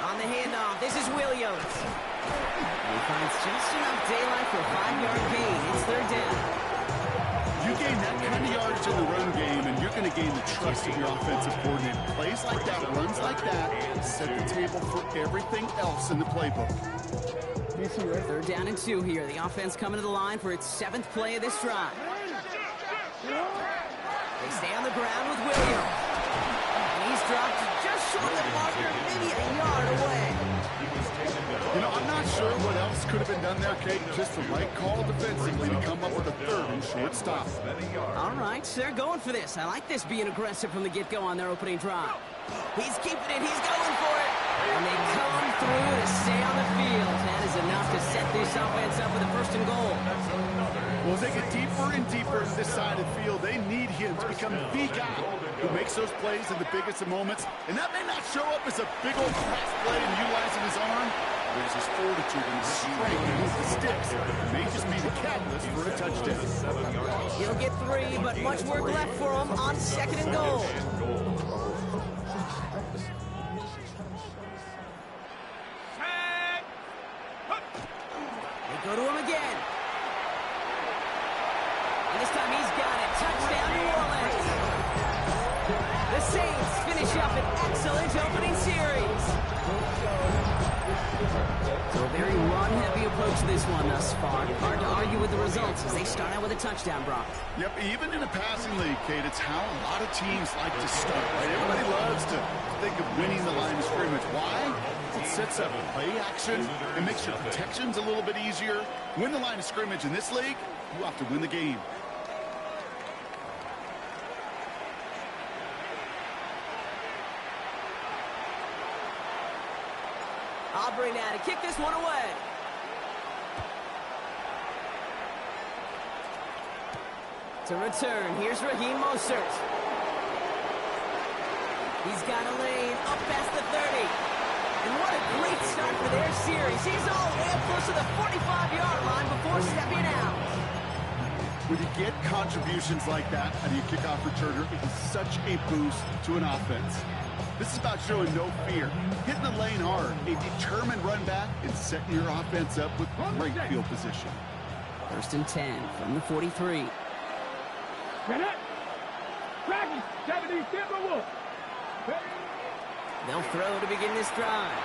On the handoff, this is Williams. He finds just enough daylight for a 5-yard gain. It's 3rd down. You gain that kind of yardage in the run game, and you're going to gain the trust of your offensive coordinator. Plays like that, runs like that, set the table for everything else in the playbook. 3rd down and 2 here. The offense coming to the line for its 7th play of this drive. They stay on the ground with Williams. And he's dropped just short of the marker, maybe a yard away. You know, I'm not sure what else could have been done there, Kate. Just the right call defensively to come up with a 3rd and short stop. All right, so they're going for this. I like this being aggressive from the get-go on their opening drive. He's keeping it. He's going for it. And they come through to stay on the field. That is enough to set this offense up with a 1st and goal. Well, as they get deeper and deeper into this side of the field, they need him to become the guy who makes those plays in the biggest of moments. And that may not show up as a big old pass play and utilizing his arm. There's his fortitude and his strength and the sticks. It may just be the catalyst for a touchdown. He'll get 3, but much work left for him on 2nd and goal. They go to him again. And this time he's got it. Touchdown, New Orleans. The Saints finish up an excellent opening series. So a very run-heavy approach to this one thus far. Hard to argue with the results as they start out with a touchdown, Brock. Yep, even in a passing league, Kate, it's how a lot of teams like to start, right? Everybody loves to think of winning the line of scrimmage. Why? It sets up play action. It makes your protections a little bit easier. Win the line of scrimmage in this league, you have to win the game. Aubrey now to kick this one away. To return, here's Raheem Mostert. He's got a lane up past the 30. And what a great start for their series. He's all the way up close to the 45-yard line before stepping out. When you get contributions like that out of your kickoff returner, it is such a boost to an offense. This is about showing no fear, hitting the lane hard, a determined run back, and setting your offense up with great field position. 1st and 10 from the 43. They'll throw to begin this drive.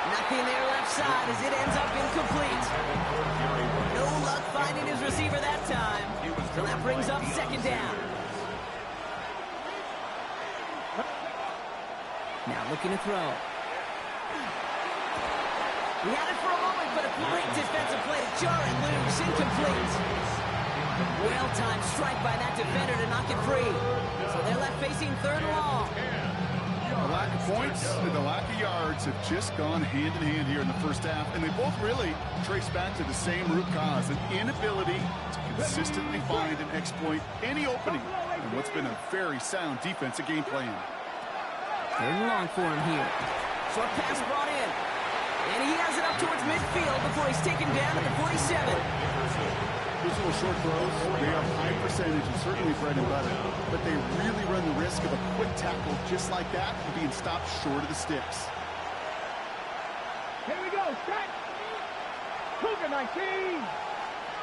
Nothing there left side as it ends up incomplete. No luck finding his receiver that time. So that brings up 2nd down. Now looking to throw. He had it for a moment, but a great defensive play to jar it loose. Incomplete. Well-timed strike by that defender to knock it free. So they're left facing 3rd and long. The lack of points and the lack of yards have just gone hand in hand here in the first half, and they both really trace back to the same root cause, an inability to consistently find and exploit any opening in what's been a very sound defensive game plan. 3rd and long for him here. Short pass brought in. And he has it up towards midfield before he's taken down at the 47. Those little short throws, they are high percentage and certainly bread and butter, but they really run the risk of a quick tackle just like that and being stopped short of the sticks. Here we go, set. Cougar 19.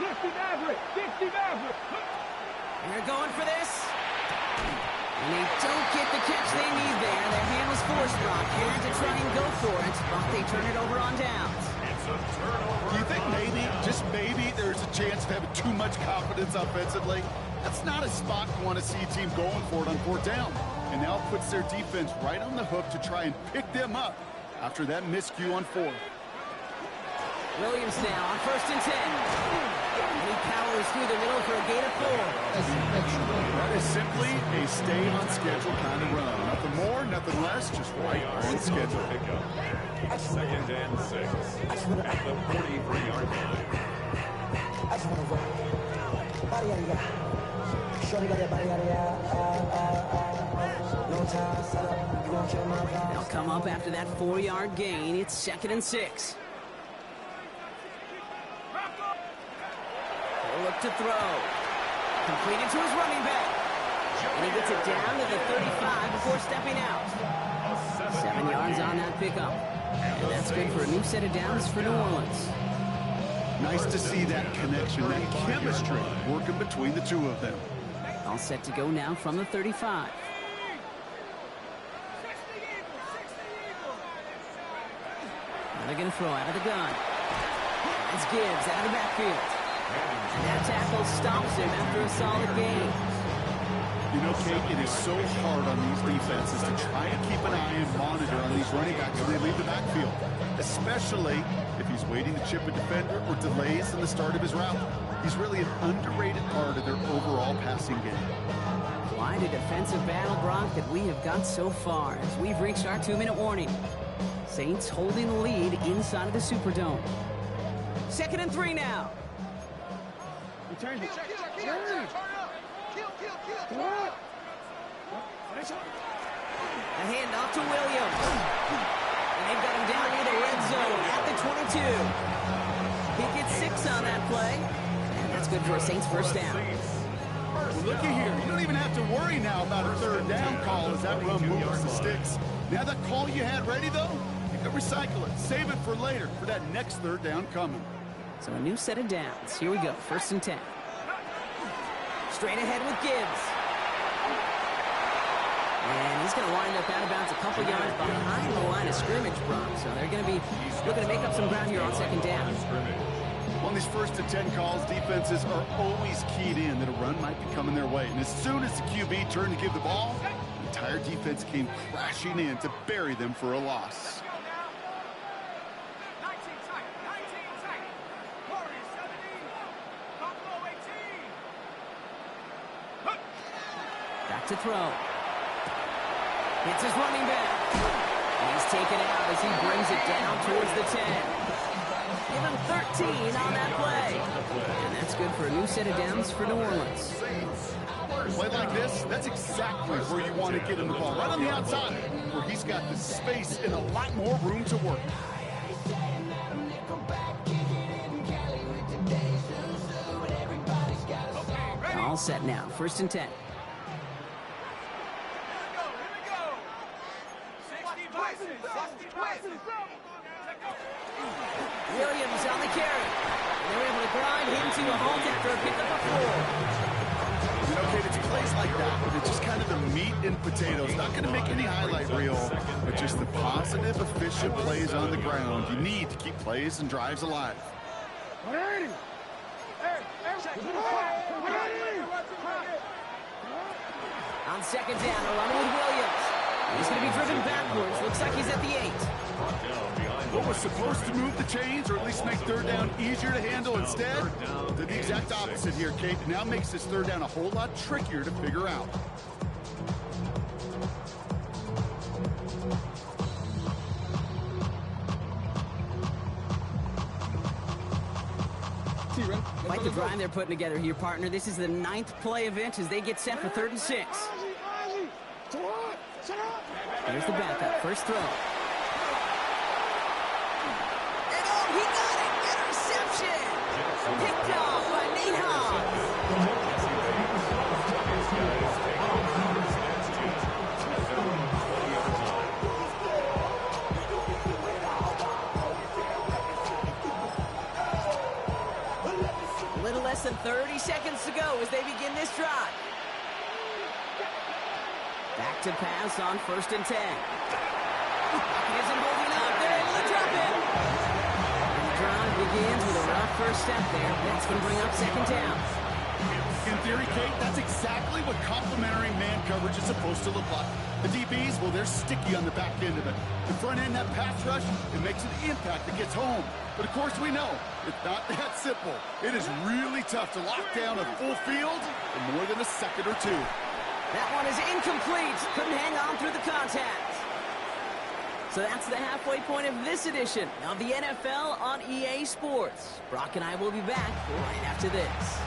60 Maverick, 60 Maverick. And they're going for this. And they don't get the catch they need there. Their hand was forced, Brock. Had to try and go for it, but they turn it over on downs. It's a turnover. Do you think maybe, just maybe, there's a chance of having too much confidence offensively? That's not a spot you want to see a team going for it on 4th down. And now it puts their defense right on the hook to try and pick them up after that miscue on 4th. Williams now on 1st and 10. And he powers through the middle for a gain of 4. That is simply a stay on schedule kind of run. Nothing more, nothing less, just right on schedule. Pickup. 2nd and 6 at the 43-yard line. They'll come up after that 4-yard gain. It's 2nd and 6. He'll look to throw. Completed to his running back. And he gets it down to the 35 before stepping out. 7 yards on that pickup. And that's good for a new set of downs for New Orleans. Nice to see that connection, that chemistry working between the two of them. All set to go now from the 35. Now they're going to throw out of the gun. It's Gibbs out of the backfield. And that tackle stops him after a solid gain. You know, Kate, it is so hard on these defenses to try and keep an eye and monitor on these running backs when they leave the backfield, especially if he's waiting to chip a defender or delays in the start of his route. He's really an underrated part of their overall passing game. Quite a defensive battle, Brock, that we have got so far as we've reached our 2-minute warning. Saints holding the lead inside of the Superdome. 2nd and 3 now. Return. A handoff to Williams. And they've got him down near the red zone at the 22. He gets 6 on that play. And that's good for a Saints 1st down. Well, looky here. You don't even have to worry now about a 3rd down call as that run moves the sticks. Now that call you had ready, though, you can recycle it. Save it for later for that next 3rd down coming. So a new set of downs. Here we go. 1st and 10. Straight ahead with Gibbs. And he's going to wind up out of bounds a couple yards behind the line of scrimmage, Brock. So they're going to be looking to make up some ground here on 2nd down. On these 1st and 10 calls, defenses are always keyed in that a run might be coming their way. And as soon as the QB turned to give the ball, the entire defense came crashing in to bury them for a loss. Back to throw. It's his running back. He's taken out as he brings it down towards the 10. Give him 13 on that play. And that's good for a new set of downs for New Orleans. Play like this, that's exactly where you want to get him the ball. Right on the outside, where he's got the space and a lot more room to work. All set now. 1st and 10. Williams on the carry. They're able to grind him to a halt after a pickup of 4. You know, Kate, it's plays like that. It's just kind of the meat and potatoes. Not going to make any highlight reel, but just the positive, efficient plays on the ground. You need to keep plays and drives alive. On 2nd down, a run with Williams. He's going to be driven backwards. Looks like he's at the 8. What was supposed to move the chains or at least make 3rd down easier to handle instead did the exact opposite here, Kate. Now makes this 3rd down a whole lot trickier to figure out. Quite the drive they're putting together here, partner. This is the 9th play event as they get set for 3rd and 6. Here's the backup. First throw. And oh, he got it! Interception! Picked off by Nate Hobbs. A little less than 30 seconds to go as they begin this drive. to pass on 1st and 10. He isn't holding up. They're able to drop it. And the drive begins with a rough first step there. That's going to bring up 2nd down. In theory, Kate, that's exactly what complementary man coverage is supposed to look like. The DBs, well, they're sticky on the back end of it. The front end, that pass rush, it makes an impact that gets home. But, of course, we know it's not that simple. It is really tough to lock down a full field in more than a second or two. That one is incomplete. Couldn't hang on through the contact. So that's the halfway point of this edition of the NFL on EA Sports. Brock and I will be back right after this.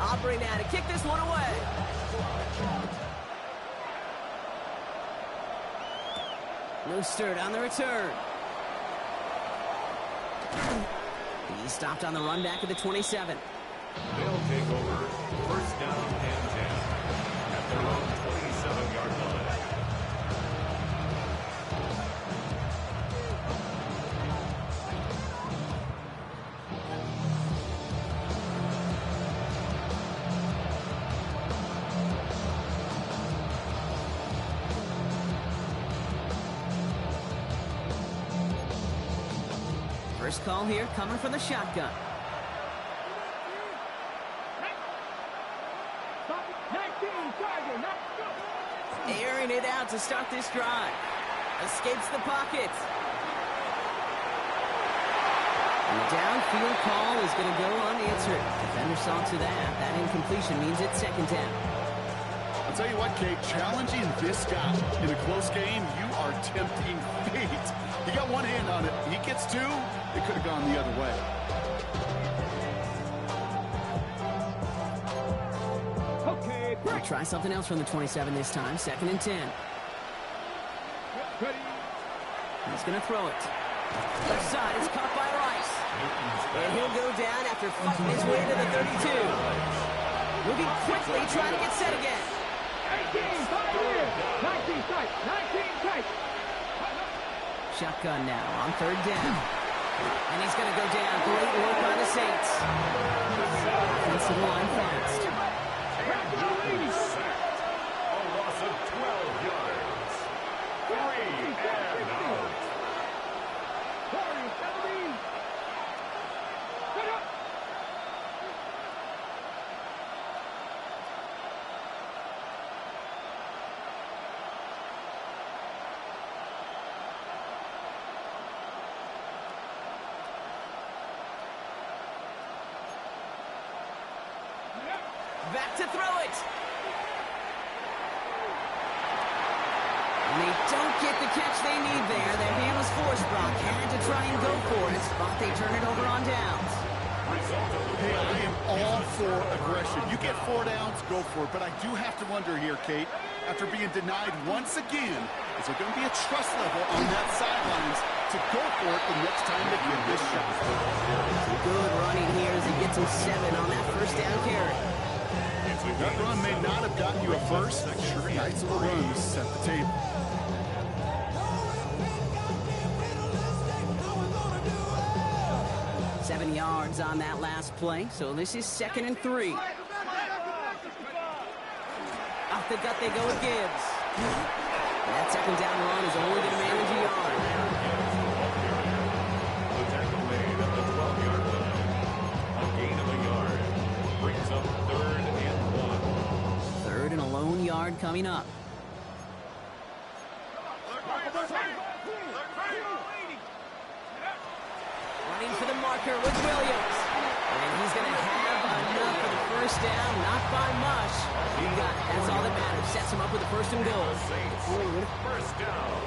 Aubrey now to kick this one away. Mostert on the return. He's stopped on the run back at the 27. They'll take over 1st down and 10 at their own 27-yard line. First call here coming from the shotgun. Airing it out to start this drive. Escapes the pocket. And the downfield call is going to go unanswered. Defender saw to that. That incompletion means it's 2nd down. I'll tell you what, Kate, challenging this guy in a close game, you are tempting fate. He got one hand on it. He gets two. It could have gone the other way. We'll try something else from the 27 this time. 2nd and 10. He's going to throw it. Left side, it's caught by Rice. And he'll go down after fighting his way to the 32. Moving quickly, trying to get set again. 19 tight. Shotgun now on 3rd down. And he's going to go down. Great work by the Saints. Offensive line fast. A loss of 12 yards. 3 and out. Back to throw it. And they don't get the catch they need there. Their hand was forced, Brock. Had to try and go for it, but they turn it over on downs. Hey, I am all for aggression. You get 4 downs, go for it. But I do have to wonder here, Kate, after being denied once again, is there going to be a trust level on that sidelines to go for it the next time they give this shot? Good running here as he gets him 7 on that 1st down carry. That run may not have gotten you a first. Sure, nice little run to set the table. Seven yards on that last play, so this is 2nd and 3. Off the gut they go with Gibbs. That 2nd down run is only going to manage a yard. The tackle made at the 12-yard line. A gain of a yard. Brings up 3rd and 1. 3rd and a lone yard coming up. Running for the marker with Williams. And he's going to have enough for the 1st down. Not by much. He got it. That's all that matters. Sets him up with a 1st and goal. Saints, 1st down.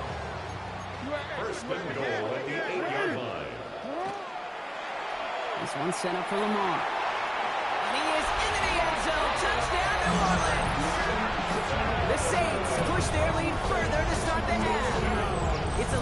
1st and goal at the 8-yard line. This one set up for Lamar. And he is into the end zone. Touchdown, New Orleans. The Saints push their lead further to start the half. It's a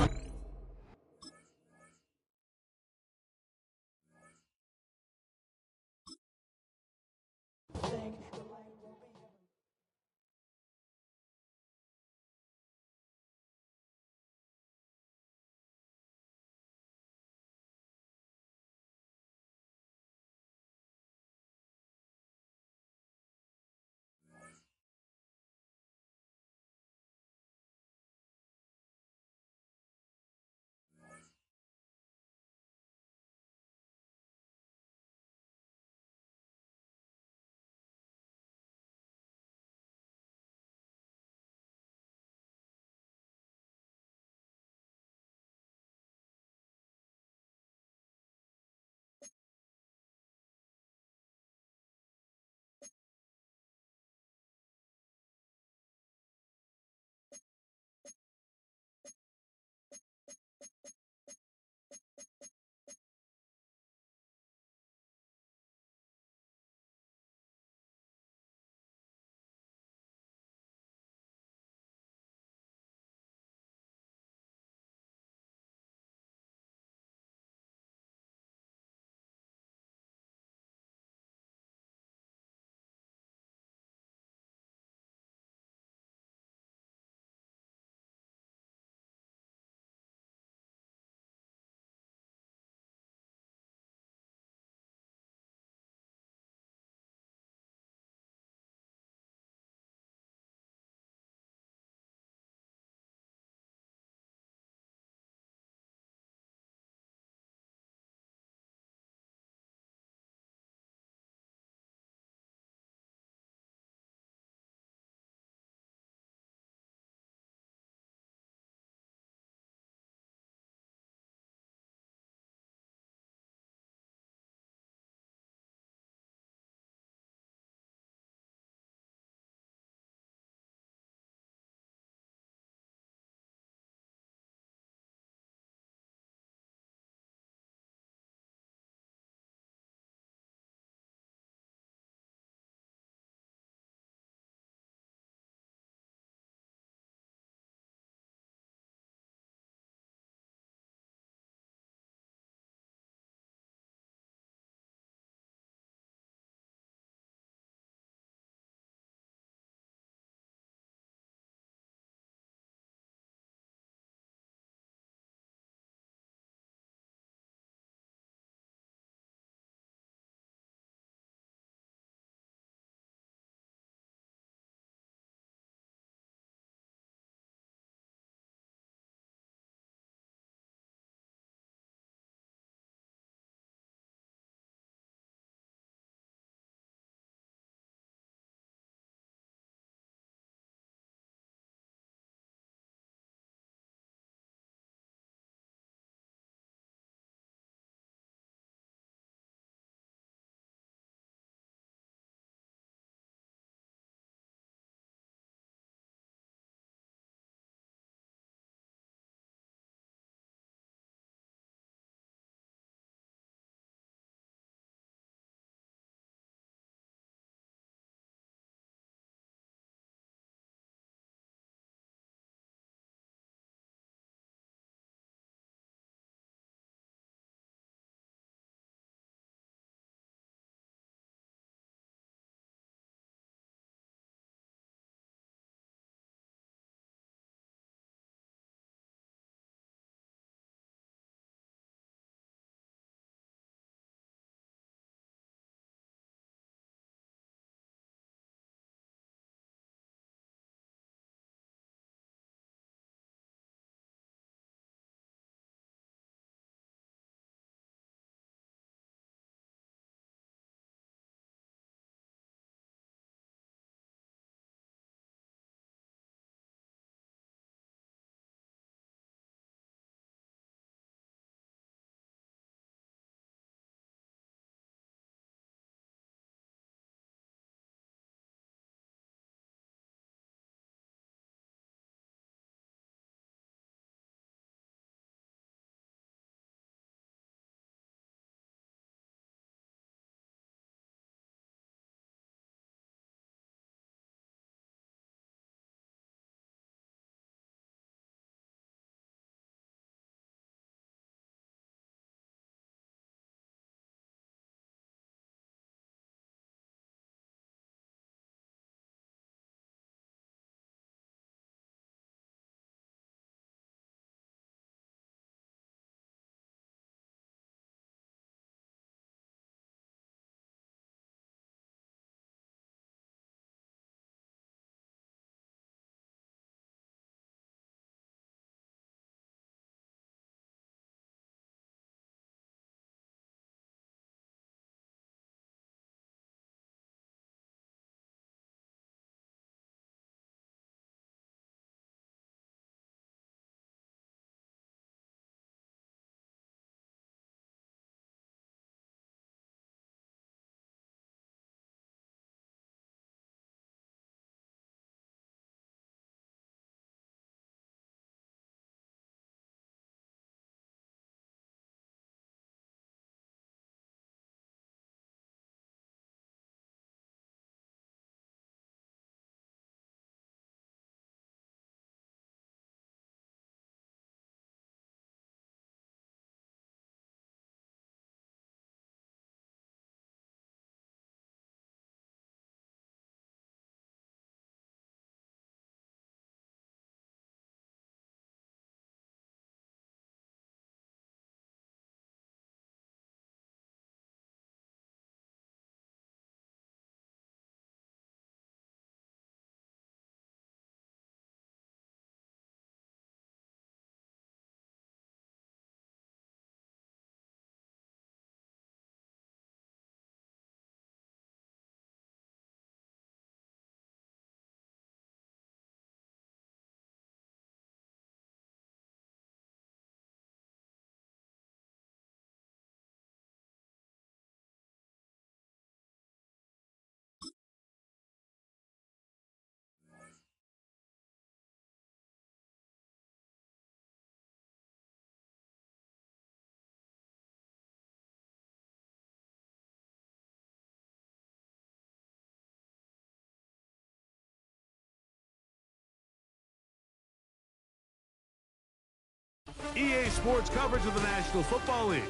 EA Sports coverage of the National Football League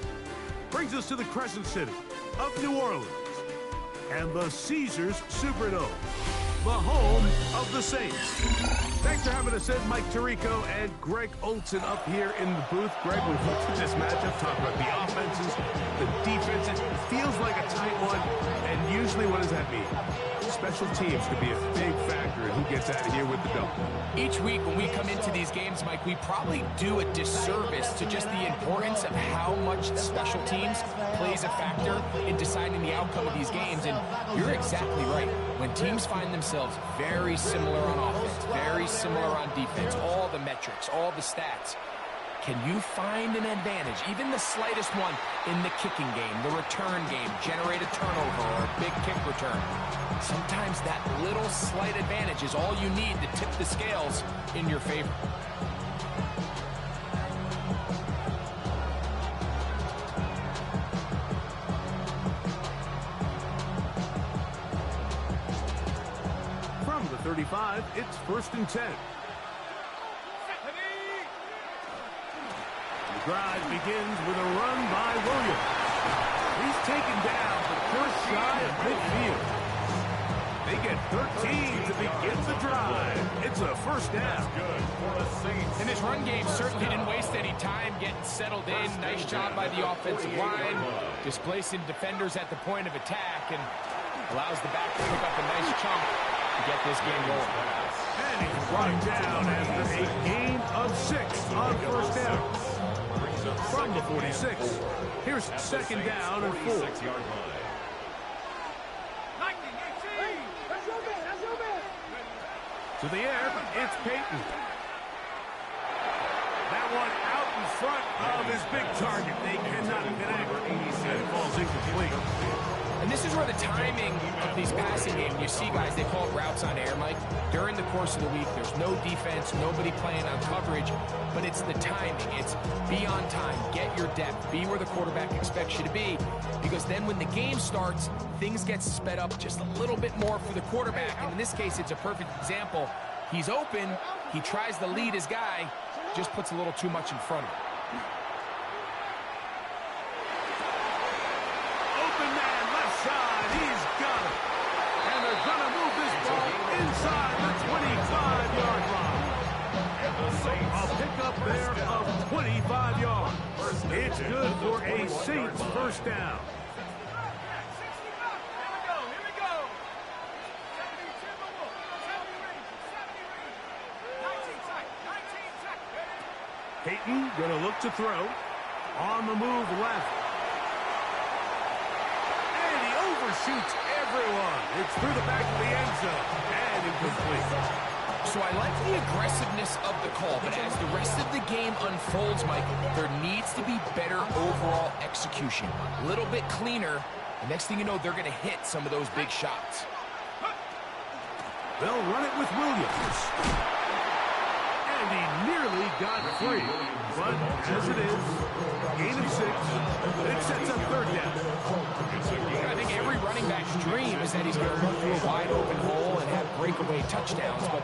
brings us to the Crescent City of New Orleans and the Caesars Superdome, the home of the Saints. Thanks for having us in, Mike Tirico and Greg Olson up here in the booth. Greg, we've looked at this matchup, talked about the offenses, the defenses. It feels like a tight one, and usually what does that mean? Special teams could be a big factor in who gets out of here with the dub. Each week when we come into these games, Mike, we probably do a disservice to just the importance of how much special teams plays a factor in deciding the outcome of these games. And you're exactly right. When teams find themselves very similar on offense, very similar on defense, all the metrics, all the stats, can you find an advantage, even the slightest one, in the kicking game, the return game, generate a turnover or a big kick return? Sometimes that little slight advantage is all you need to tip the scales in your favor. From the 35, it's 1st and 10. The drive begins with a run by Williams. He's taken down, but just shy of midfield. They get 13 to begin the drive. It's a 1st down. And this run game certainly didn't waste any time getting settled in. Nice job by the offensive line, displacing defenders at the point of attack, and allows the back to pick up a nice chunk to get this game rolling. And he's brought down after a gain of 6 on 1st down. From the 46, here's 2nd down and 4. To the air, it's Peyton. That one out in front of his big target. They cannot connect. And it falls incomplete. And this is where the timing of these passing games, you see guys, they call it routes on air, Mike. During the course of the week, there's no defense, nobody playing on coverage, but it's the timing. It's be on time, get your depth, be where the quarterback expects you to be, because then when the game starts, things get sped up just a little bit more for the quarterback. And in this case, it's a perfect example. He's open, he tries to lead his guy, just puts a little too much in front of him. He's got it. And they're going to move this ball inside the 25-yard line. A pickup there of 25 yards. It's good for a Saints 1st down. Peyton going to look to throw. On the move left. Shoots everyone. It's through the back of the end zone and incomplete. So I like the aggressiveness of the call, but as the rest of the game unfolds, Mike, there needs to be better overall execution. A little bit cleaner. The next thing you know, they're going to hit some of those big shots. They'll run it with Williams. And he nearly got free. But as it is, gain of 6, it sets up 3rd down. I think every running back's dream is that he's going to run through a wide open hole and have breakaway touchdowns, but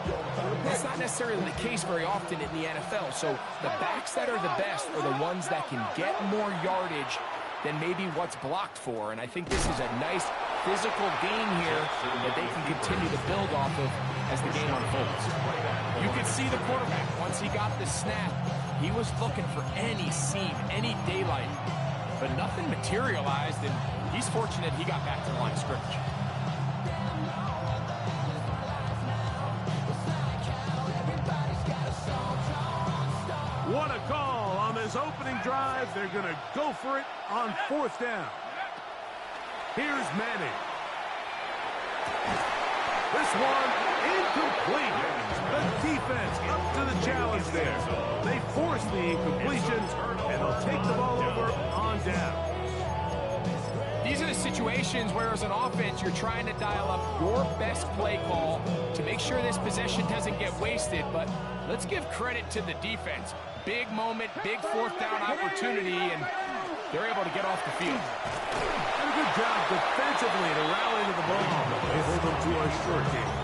that's not necessarily the case very often in the NFL. So the backs that are the best are the ones that can get more yardage than maybe what's blocked for. And I think this is a nice physical gain here that they can continue to build off of as the game unfolds. You could see the quarterback, once he got the snap, he was looking for any seam, any daylight, but nothing materialized, and he's fortunate he got back to the line of scrimmage. What a call on this opening drive. They're going to go for it on 4th down. Here's Manning. This one incomplete. The defense up to the challenge there. They force the incompletion, and they'll take the ball over on down. These are the situations where, as an offense, you're trying to dial up your best play call to make sure this possession doesn't get wasted. But let's give credit to the defense. Big moment, big 4th down opportunity, and they're able to get off the field. And a good job defensively to rally to the ball. They hold them to a short game.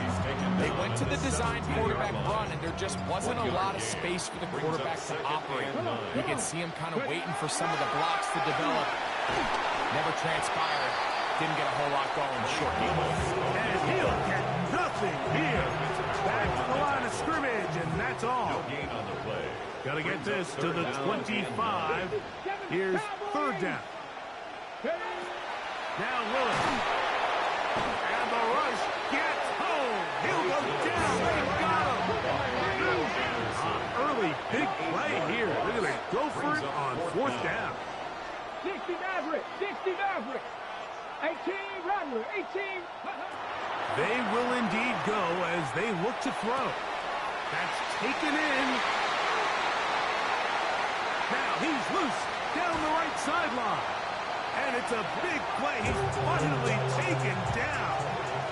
He's taken They went to the design quarterback run, and there just wasn't a lot of space for the quarterback to operate. You can see him kind of waiting for some of the blocks to develop. Never transpired. Didn't get a whole lot going short game. And he'll get nothing here. Back to the line of scrimmage, and that's all. Got to get this to the 25. Here's third down. Now Willis. And the rush gets home. He'll go down. They got him. Early big play here. They're going to go for it on fourth down. 60 Maverick. 60 Maverick. 18 Rattler. 18. They will indeed go as they look to throw. That's taken in. Now he's loose down the right sideline. And it's a big play. He's finally taken down.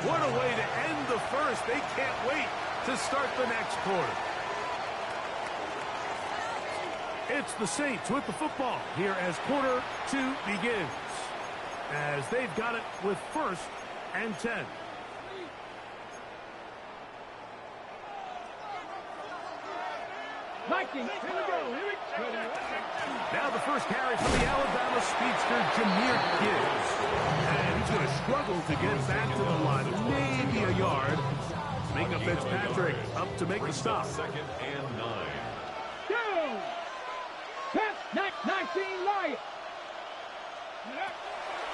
What a way to end the first. They can't wait to start the next quarter. It's the Saints with the football here as quarter 2 begins. As they've got it with 1st and 10. Vikings, here we go. Now the first carry from the Alabama speedster, Jahmyr Gibbs. And he's going to struggle to get back to the line. Maybe a yard. Minka Fitzpatrick up to make the stop. 2nd and 9. Go! 19 Lions.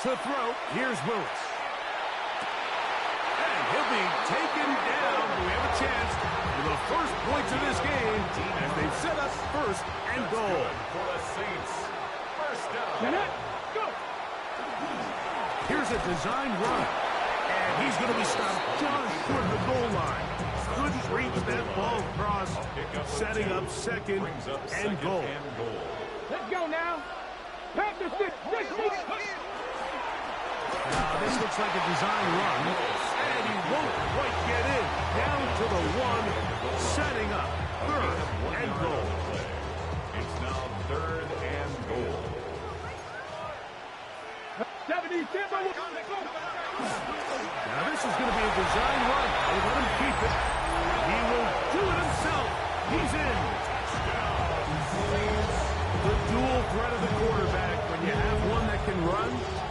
To throw, here's Willis. And he'll be taken down. We have a chance for the first points of this game as they've set up 1st and goal. For the Saints. 1st down. Go! Here's a design run. And he's going to be stopped just short of the goal line. Couldn't reach that ball across, setting up 2nd and goal. Let's go now. Pack the stick. Now this looks like a design run. And he won't quite get in. Down to the 1, setting up 3rd and goal. It's now 3rd and goal. 70 Timber. Now this is going to be a design run. They let him keep it. He will do it himself. He's in. The dual threat of the quarterback. When you have one that can run,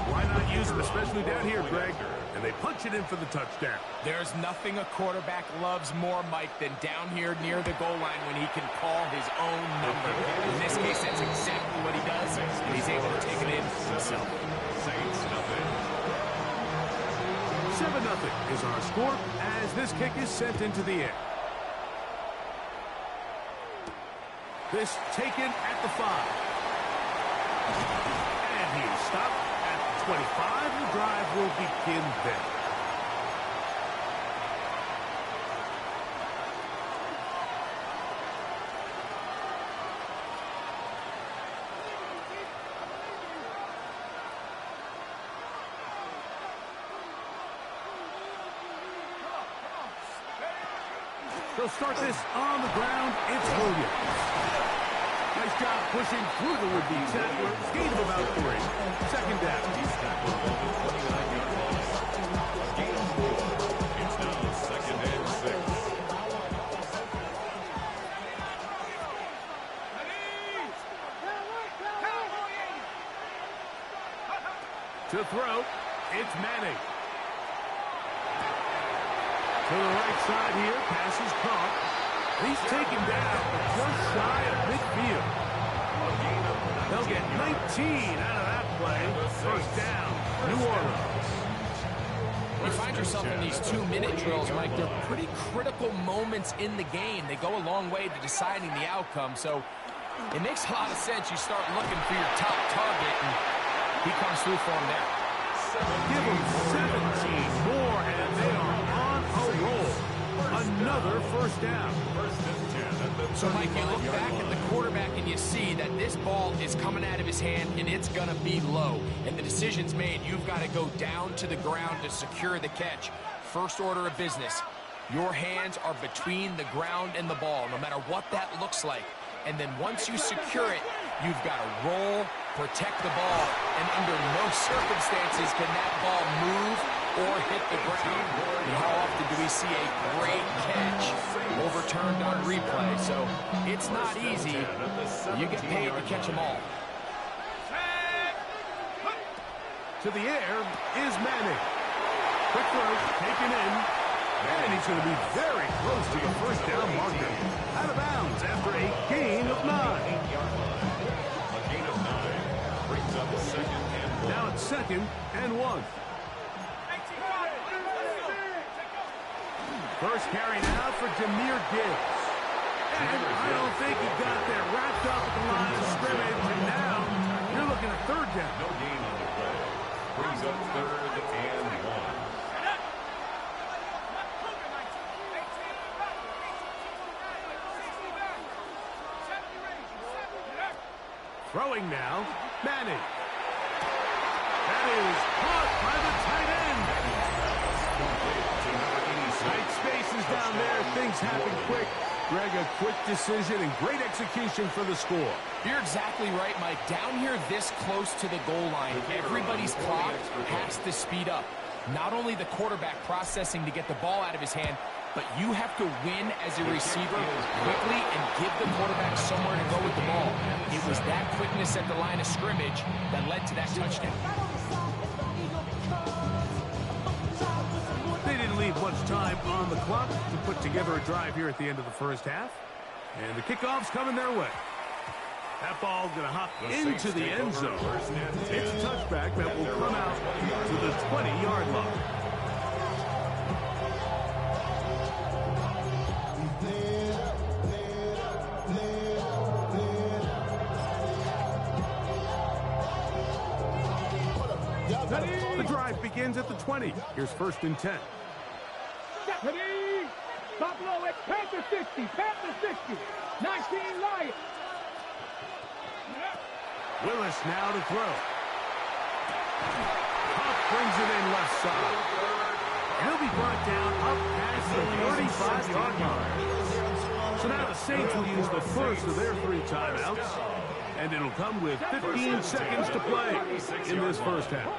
why not use him, especially down here, Greg? And they punch it in for the touchdown. There's nothing a quarterback loves more, Mike, than down here near the goal line when he can call his own number. In this case, that's exactly what he does, and he's able to take it in himself. Saints nothing. 7-0 is our score as this kick is sent into the air. This taken at the 5. And he's stopped at the 25. The drive will begin there. They'll start this on the ground. It's Williams. Nice job pushing through the would-be tackler. Gain of about 3. 2nd down. It's now 2nd and 6. To throw, it's Manning. To the right side here, pass is caught. He's taken down just shy of midfield. They'll get 19 out of that play. 1st down, New Orleans. You find yourself in these 2-minute drills, Mike. They're pretty critical moments in the game. They go a long way to deciding the outcome. So it makes a lot of sense. You start looking for your top target, and he comes through for him there. Give them 17 more, and they are on a roll. Another 1st down. So, Mike, you look back at the quarterback and you see that this ball is coming out of his hand and it's going to be low. And the decision's made. You've got to go down to the ground to secure the catch. First order of business. Your hands are between the ground and the ball, no matter what that looks like. And then once you secure it, you've got to roll, protect the ball, and under no circumstances can that ball move or hit the ground. And how often do we we see a great catch overturned on replay. So it's not easy. You get paid to catch them all. To the air is Manning. Quick throw, taken in. And he's going to be very close to the first down marker. Out of bounds after a gain of 9. A gain of 9 brings up second and 1. Now it's 2nd and 1. First carry now for Jahmyr Gibbs. And I don't think he got there. Wrapped up at the line of scrimmage. And now you're looking at 3rd down. No gain on the play. Brings up 3rd and 1. Throwing now, Manning. That is caught by the tight end. Tight spaces down there. Things happen quick. Greg, a quick decision and great execution for the score. You're exactly right, Mike. Down here this close to the goal line, everybody's clock has to speed up. Not only the quarterback processing to get the ball out of his hand, but you have to win as a receiver quickly and give the quarterback somewhere to go with the ball. It was that quickness at the line of scrimmage that led to that touchdown. They didn't leave much time on the clock to put together a drive here at the end of the first half. And the kickoff's coming their way. That ball's going to hop into the end zone. It's a touchback that will come out to the 20-yard line. The drive begins at the 20. Here's 1st and 10. Deputy! Buffalo at Panther 60, Panther 60, 19 Lions. Willis now to throw. Huff brings it in left side. And he'll be brought down up past the 35-yard line. So now the Saints will use the first of their 3 timeouts. And it'll come with 15 seconds to play in this first half.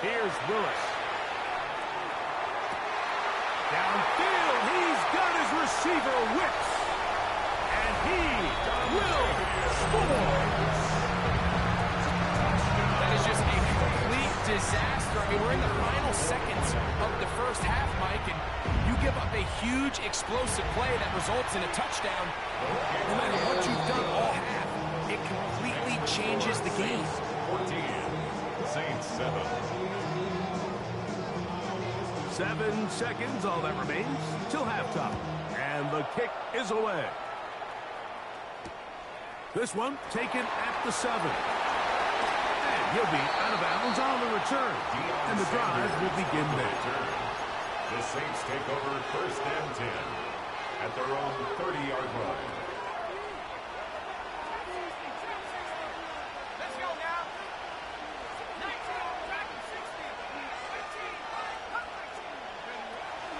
Here's Willis. Downfield, he's got his receiver whips. And he will score. That is just a complete disaster. I mean, we're in the final seconds of the first half, Mike, and you give up a huge explosive play that results in a touchdown. No matter what you've done all half, it completely changes the game. 14, Saints 7. 7 seconds, all that remains, till halftime. And the kick is away. This one taken at the 7. And he'll be out of bounds on the return. And the drive will begin there. The Saints take over 1st and 10 at their own 30-yard line. Let's go now. 19,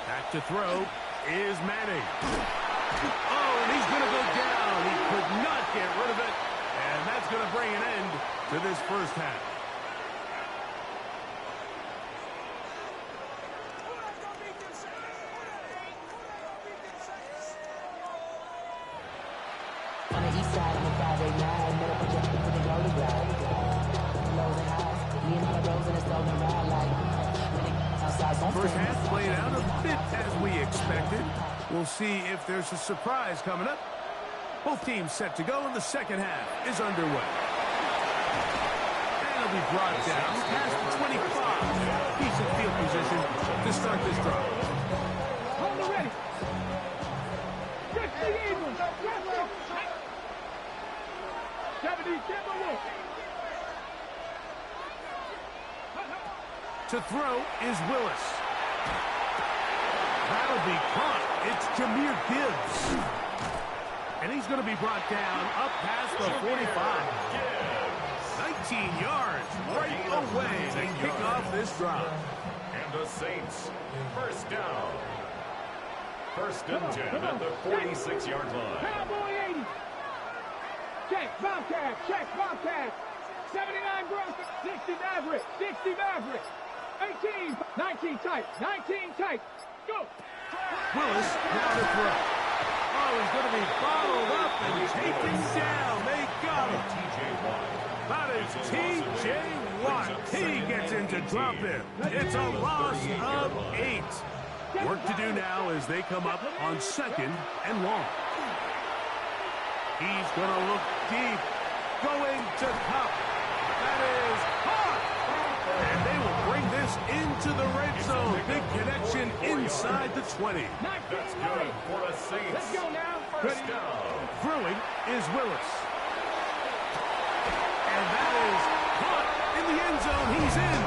Back to throw is Manning. Oh, and he's going to go down. He could not get rid of it. And that's going to bring an end to this first half. On the east side on a Friday night, met up with Justin for the roller ride. Lows and highs, me and my rose in a stolen ride like outside. First half played out a bit as we expected. We'll see if there's a surprise coming up. Both teams set to go, and the second half is underway. And it'll be brought down past the 25. Decent field position to start this drive. hold it ready. Just the Eagles. 70, Timberwolves. To throw is Willis. That'll be caught. It's Jahmyr Gibbs. And he's going to be brought down up past the 45. 19 yards right away to kick off this drive. And the Saints, 1st down. 1st and 10 at the 46-yard line. Cowboy 80. Check, Bobcat, check, Bobcat. 79 ground. 60 Maverick. 60 Maverick. 18. 19 tight. 19 tight. Go. Willis now to throw. Oh, he's going to be followed up and taken down. They got him. That is T.J. Watt. He gets into drop in. It's a loss of 8. Work to do now as they come up on 2nd and long. He's going to look deep. Going to Cup. That is caught. And they will bring this into the red zone. Big connection inside the 20. That's good for a Saints. Let's go now. First down. Throwing is Willis. And that is caught in the end zone. He's in.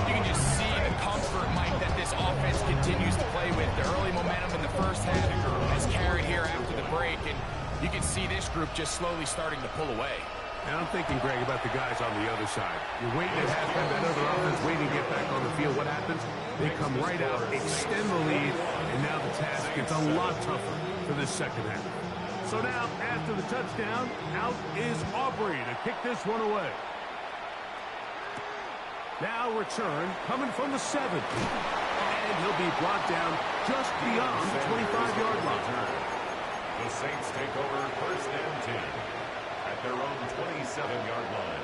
You can just see the comfort, Mike, that this offense continues to play with. The early momentum in the first half has carried here after the break, and you can see this group just slowly starting to pull away. And I'm thinking, Greg, about the guys on the other side. You're waiting at halftime, that other offense waiting to get back on the field. What happens? They come right out, extend the lead, and now the task gets a lot tougher for this second half. So now, after the touchdown, out is Aubrey to kick this one away. Now return coming from the 7. And he'll be brought down just beyond the 25-yard line. The Saints take over 1st and 10 at their own 27-yard line.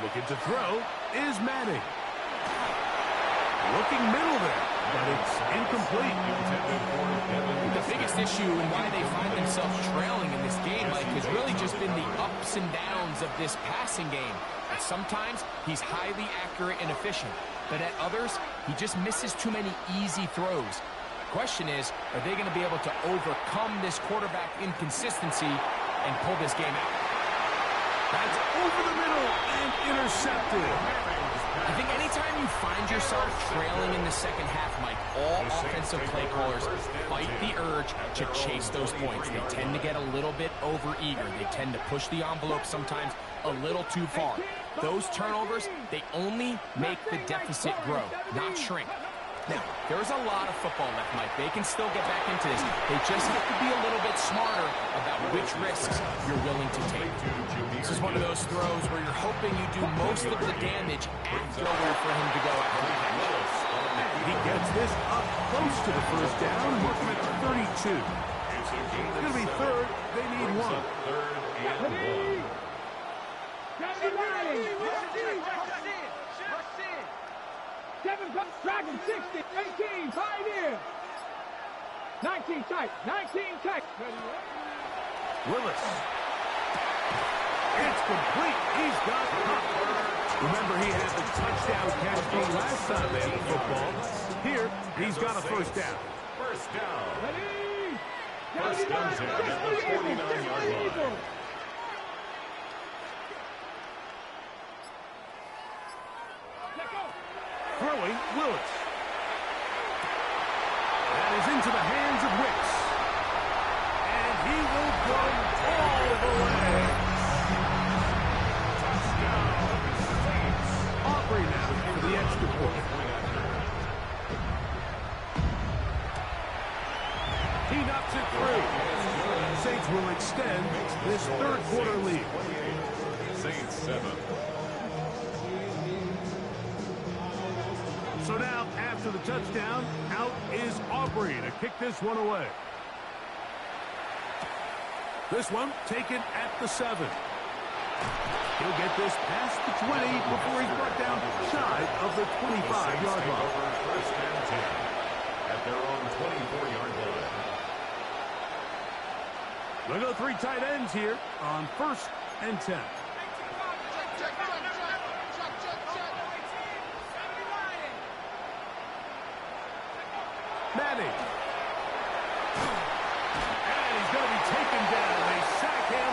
Looking to throw is Madden. Looking middle there, but it's incomplete. The biggest issue and why they find themselves trailing in this game, Mike, has really just been the ups and downs of this passing game. And sometimes he's highly accurate and efficient, but at others, he just misses too many easy throws. The question is, are they going to be able to overcome this quarterback inconsistency and pull this game out? That's over the middle and intercepted. I think anytime you find yourself trailing in the second half, Mike, all offensive play callers fight the urge to chase those points. They tend to get a little bit over-eager. They tend to push the envelope sometimes a little too far. Those turnovers, they only make the deficit grow, not shrink. Now, there's a lot of football left, Mike. They can still get back into this. They just have to be a little bit smarter about which risks you're willing to take. This is one of those throws where you're hoping you do most of the damage after where for him to go after the catch. He gets this up close to the first down, working at the 32. It's going to be 3rd. They need 1. 3rd and 1. Dragon 60, 18, Pioneer. 19 tight, 19 tight. Willis. It's complete. He's got Cup. Remember, he had the touchdown catch from last time they had the football. Here, he's got a first down. First down. First down at the 49-yard line. Throwing, Willis. That is into the hands of Wicks. And he will go all the way. Touchdown. Aubrey now for the extra point. He knocks it through. Saints will extend this 3rd quarter lead. Saints 7. So now, after the touchdown, out is Aubrey to kick this one away. This one taken at the 7. He'll get this past the 20 before he's brought down shy of the 25-yard line. First and 10 at their own 24-yard line. They'll go 3 tight ends here on 1st and 10. Madden. And he's going to be taken down. They sack him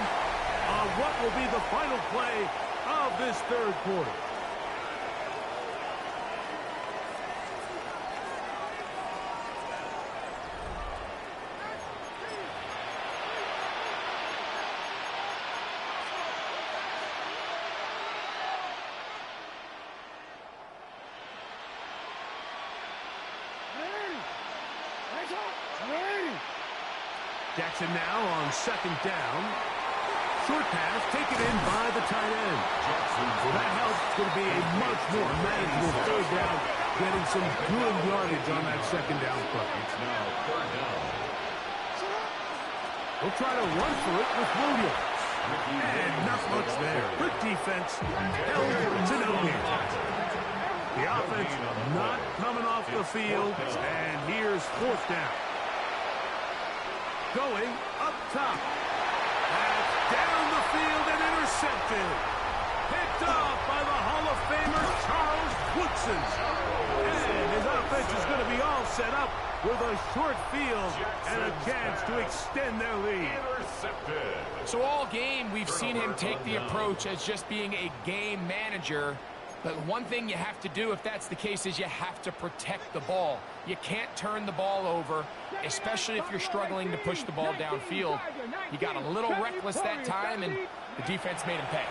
on what will be the final play of this 3rd quarter. Jackson now on second down. Short pass taken in by the tight end. Well, that helps. It's going to be a much more manageable third down, getting some good yardage on that second down play. We'll try to run for it with Williams. And not much there. Good defense. Held to no gain. The offense not coming off the field. And here's fourth down. Going up top. That's down the field and intercepted. Picked off by the Hall of Famer Charles Woodson. And his offense is going to be all set up with a short field and a chance to extend their lead. So all game, we've seen him take the approach as just being a game manager. But one thing you have to do if that's the case is you have to protect the ball. You can't turn the ball over, especially if you're struggling to push the ball downfield. He got a little reckless that time, and the defense made him pay.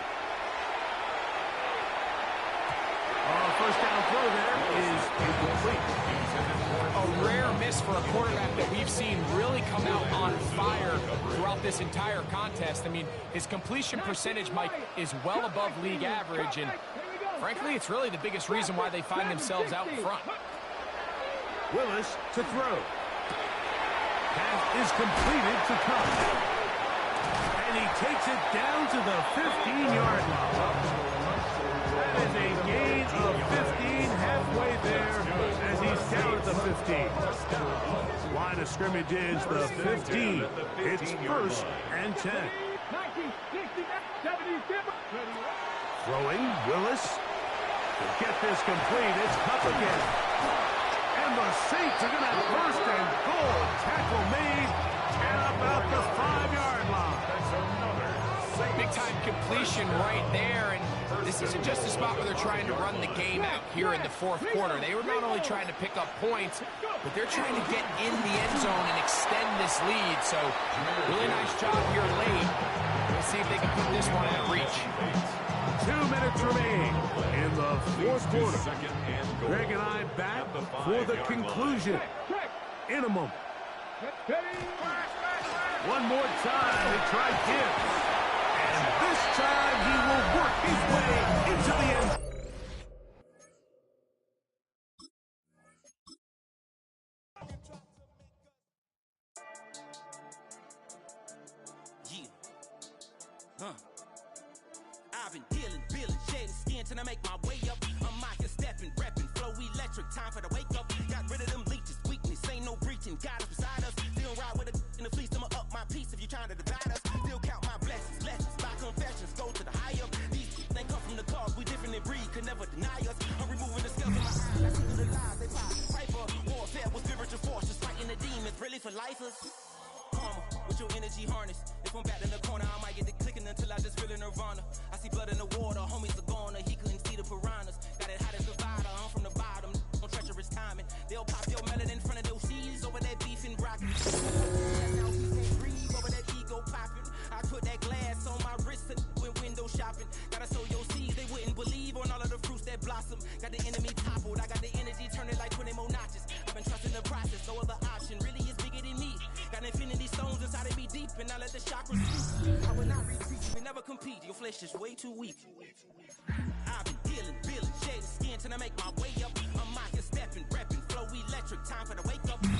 First down throw there is incomplete. A rare miss for a quarterback that we've seen really come out on fire throughout this entire contest. I mean, his completion percentage, Mike, is well above league average, and frankly, it's really the biggest reason why they find themselves out in front. Willis to throw. Pass is completed to Cobb. And he takes it down to the 15-yard line. That is a gain of 15 halfway there as he's down at the 15. Line of scrimmage is the 15. It's first and 10. Throwing, Willis. To get this complete, it's Cup again. And the Saints are going to have first and goal. Tackle made and about the 5-yard line. Big-time completion right there, and this isn't just a spot where they're trying to run the game out here in the fourth quarter. They were not only trying to pick up points, but they're trying to get in the end zone and extend this lead. So, really nice job here late. Let's see if they can put this one out of reach. 2 minutes remain in the fourth quarter. Greg and I back for the conclusion in a moment. One more time, they try Gibbs. And this time he will work his way into the end. I've been dealing, shedding skin till I make my way up. I'm out here stepping, repping, flow electric, time for the wake up. Got rid of them leeches, weakness, ain't no breaching. God is beside us, still ride with a in the fleece. I'ma up my piece if you trying to divide us. Still count my blessings, lessons, by confessions, go to the high up. These they come from the cause, we different in breed, could never deny us. I'm removing the scales from my eyes, I see through the lies they pop. Hyper warfare with spiritual force, just fighting the demons, really for lifers. Karma, with your energy harness. If I'm back in the corner, I might get the clicking until I just feel a nirvana. I see blood in the water, homies are gone, he couldn't see the piranhas. Got it hot as Nevada, I'm from the bottom, on treacherous timing. They'll pop your melon in front of those seas over that beef and broccoli. Now we can't breathe over that ego popping. I put that glass on my wrist when window shopping. Gotta sow your seeds, they wouldn't believe on all of the fruits that blossom. Got the enemy toppled, I got the energy turning like 20 more notches. I've been trusting the process, no other option really is bigger than me. Got infinity stones inside of me deep, and I let the chakras speak. I will not retreat, we never compete, your flesh is way too weak. I've been dealing, shedding skin till I make my way up. I'm out here stepping, repping, flow electric, time for the wake up. Got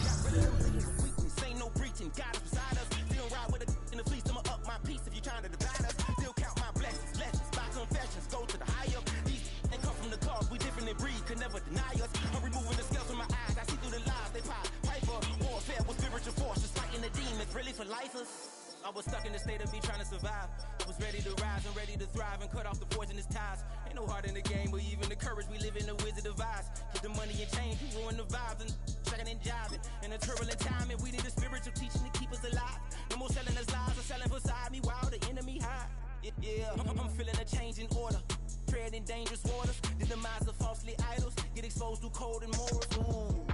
rid of them weakness, ain't no breaching, God is beside us. Still ride with a in the fleece, I'ma up my piece if you trying to divide us. Still count my blessings, lessons, by confessions, go to the high up. These they come from the cause, we different in breed, could never deny us. I'm removing the scales from my eyes, I see through the lies they pop. Hyper warfare with spiritual force, just fighting the demons, really for lifers. I was stuck in the state of me trying to survive. I was ready to rise and ready to thrive and cut off the poisonous ties. Ain't no heart in the game, but even the courage we live in the wizard of eyes. Get the money and change, we ruin the vibes and checking and jiving. In a turbulent time, and we need a spiritual teaching to keep us alive. No more selling us lies or selling beside me while the enemy hide. Yeah, I'm feeling a change in order. Treading dangerous waters. The demise of falsely idols. Get exposed through code and morals. Ooh.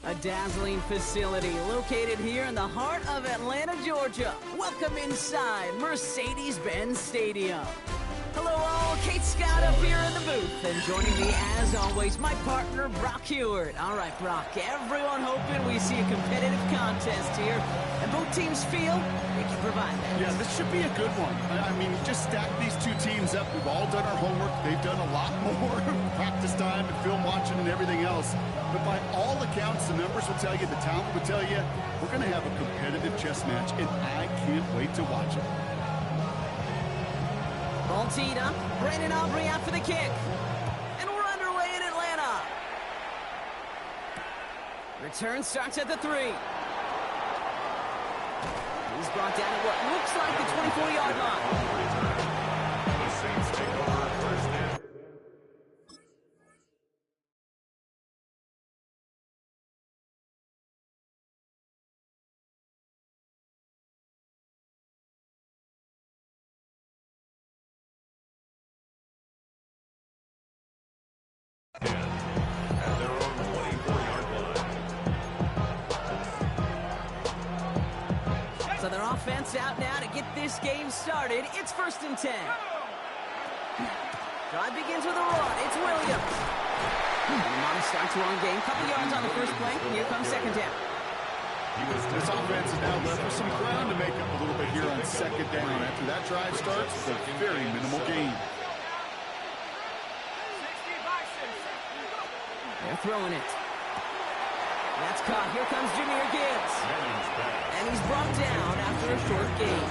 A dazzling facility located here in the heart of Atlanta, Georgia. Welcome inside Mercedes-Benz Stadium. Hello all, Kate Scott up here in the booth. And joining me, as always, my partner, Brock Hewitt. All right, Brock, everyone hoping we see a competitive contest here. And both teams feel they can provide that. Yeah, this should be a good one. I mean, just stack these two teams up. We've all done our homework. They've done a lot more practice time and film watching and everything else. But by all accounts, the numbers will tell you, the talent will tell you, we're going to have a competitive chess match, and I can't wait to watch it. Ball teed up. Brandon Aubrey out for the kick. And we're underway in Atlanta. Return starts at the 3. He's brought down at what looks like the 24-yard line. The Saints take over first down. At their own 24-yard line. So their offense out now to get this game started. It's 1st and 10. Drive begins with a run. It's Williams. And Amon starts one game. Couple yards on the first play. Here comes 2nd down. This offense is now left with some ground to make up a little bit here on 2nd down. After that drive starts with a very minimal gain. They're throwing it. That's caught. Here comes Jahmyr Gibbs. And he's brought down after a short gain.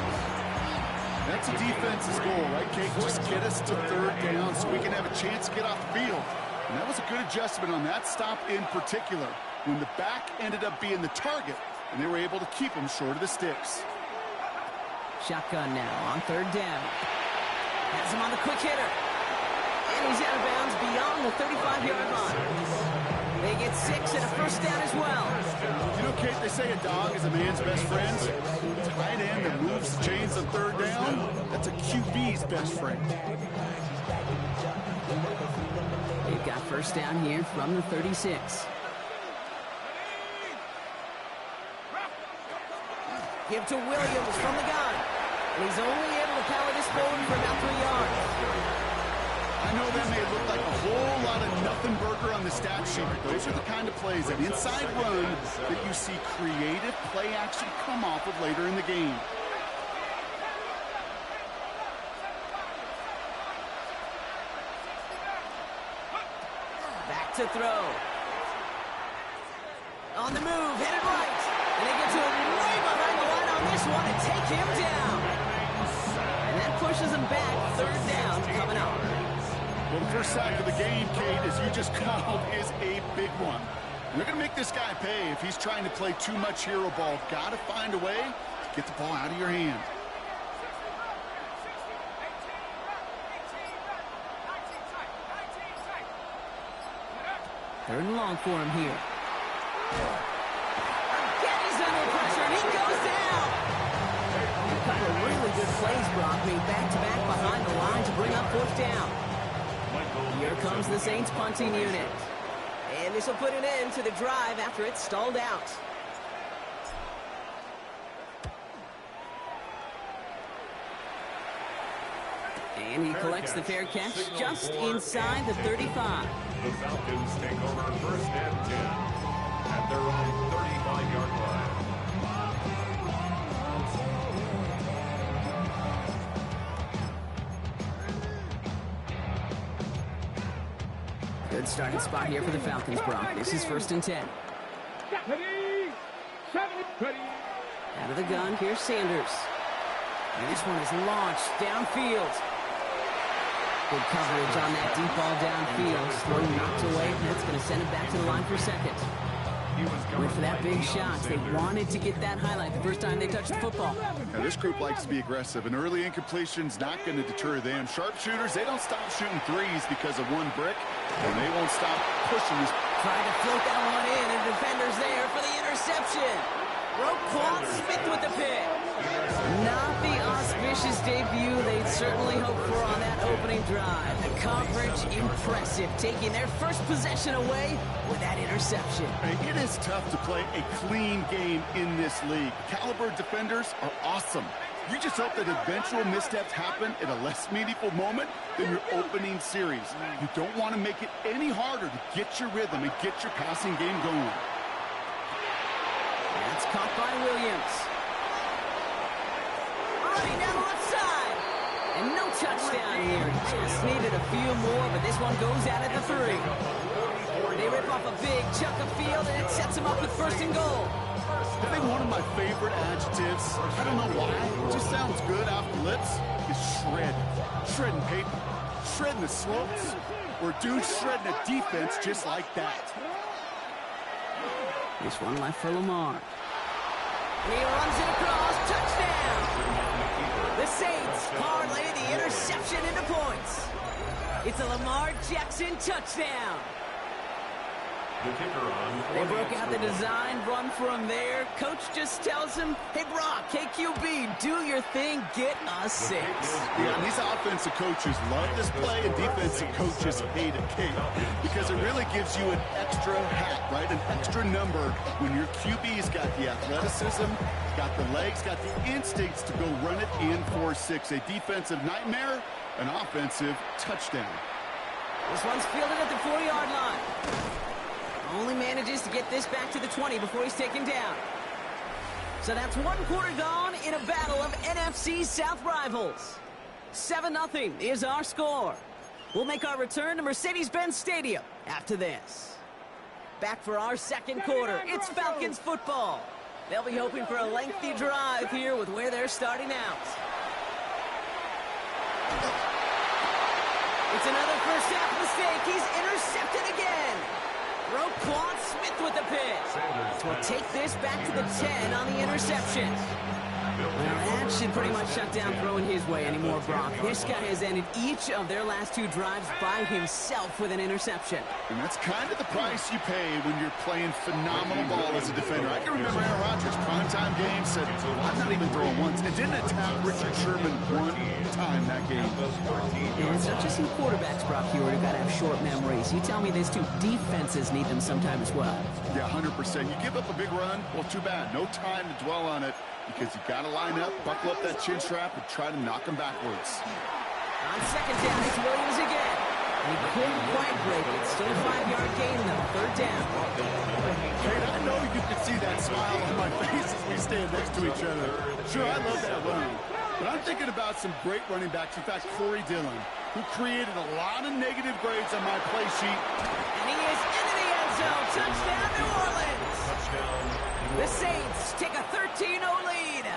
That's a defense's goal, right, Kate? Just get us to 3rd down so we can have a chance to get off the field. And that was a good adjustment on that stop in particular, when the back ended up being the target, and they were able to keep him short of the sticks. Shotgun now on 3rd down. Has him on the quick hitter. And he's out of bounds beyond the 35-yard line. They get 6 and a 1st down as well. You know, Kate, they say a dog is a man's best friend. Tight end that moves the chains on 3rd down, that's a QB's best friend. They've got 1st down here from the 36. Give to Williams from the gun. And he's only able to power this forward for about 3 yards. I know that may look like a whole lot of nothing burger on the stat sheet, but those are the kind of plays, that inside run, that you see creative play action come off of later in the game. Back to throw. On the move, headed right. And they get to him way behind the line on this one and take him down. And that pushes him back. 3rd down coming up. Well, the first sack of the game, Kate, as you just called, is a big one. And they're going to make this guy pay if he's trying to play too much hero ball. Got to find a way to get the ball out of your hand. Third and long for him here. Again, he's under pressure, and he goes down. A couple of really good plays, Brock, made back-to-back behind the line to bring up 4th down. Here comes the Saints punting unit. And this will put an end to the drive after it's stalled out. And he collects the fair catch just inside the 35. The Falcons take over 1st and 10 at their own 35-yard line. Good starting spot here for the Falcons, Brock. This is 1st and 10. Out of the gun, here's Sanders. And this one is launched downfield. Good coverage on that deep ball downfield. Throw knocked away. That's going to send it back to the line for 2nd. Went for that big shot. They wanted to get that highlight the first time they touched the football. Now, this group likes to be aggressive, and early incompletion's not going to deter them. Sharpshooters, they don't stop shooting threes because of one brick, and they won't stop pushing this. Trying to float that one in, and defenders there for the interception. Roquan Smith with the pick. Not the auspicious debut they'd certainly hoped for on that opening drive. The coverage impressive, taking their first possession away with that interception. It is tough to play a clean game in this league. Caliber defenders are awesome. You just hope that eventual missteps happen at a less meaningful moment than your opening series. You don't want to make it any harder to get your rhythm and get your passing game going. That's caught by Williams. Running down the left side. And no touchdown here. Just needed a few more, but this one goes out at the 3. They rip off a big chunk of field, and it sets them up with 1st and goal. I think one of my favorite adjectives, I don't know why, it just sounds good off the lips, is shred. Shredding paper, shredding the slopes, or dude shredding a defense just like that. This one left for Lamar. And he runs it across, touchdown! The Saints parlay the interception into points. It's a Lamar Jackson touchdown. They broke out the design run from there. Coach just tells him, hey, Brock, KQB, do your thing, get a 6. Yeah, and these offensive coaches love this play, and defensive coaches hate it, Kate, because it really gives you an extra hat, right, an extra number when your QB's got the athleticism, got the legs, got the instincts to go run it in for 6. A defensive nightmare, an offensive touchdown. This one's fielded at the 40-yard line. Only manages to get this back to the 20 before he's taken down. So that's 1 quarter gone in a battle of NFC South rivals. 7-0 is our score. We'll make our return to Mercedes-Benz Stadium after this. Back for our 2nd quarter. It's Falcons football. They'll be hoping for a lengthy drive here with where they're starting out. It's another first half mistake. He's intercepted again. Roquan Smith with the pick. So we'll take this back to the 10 on the interception. Well, that should pretty much shut down throwing his way anymore, Brock. This guy has ended each of their last 2 drives by himself with an interception. And that's kind of the price you pay when you're playing phenomenal ball as a defender. I can remember Aaron Rodgers' primetime game said, I'm not even throwing once, and didn't attack Richard Sherman 1 time that game. And it's not just in quarterbacks, Brock Hewitt, who got to have short memories. You tell me this too. Defenses need them sometime as well. Yeah, 100%. You give up a big run, well, too bad. No time to dwell on it, because you got to line up, buckle up that chin strap, and try to knock them backwards. On 2nd down, it's Williams again. He couldn't quite break it. Still a 5-yard gain, though. 3rd down. Kate, I know you can see that smile on my face as we stand next to each other. Sure, I love that run. But I'm thinking about some great running backs. In fact, Corey Dillon, who created a lot of negative grades on my play sheet. And he is into the end zone. Touchdown, New Orleans. The Saints take a 13-0 lead.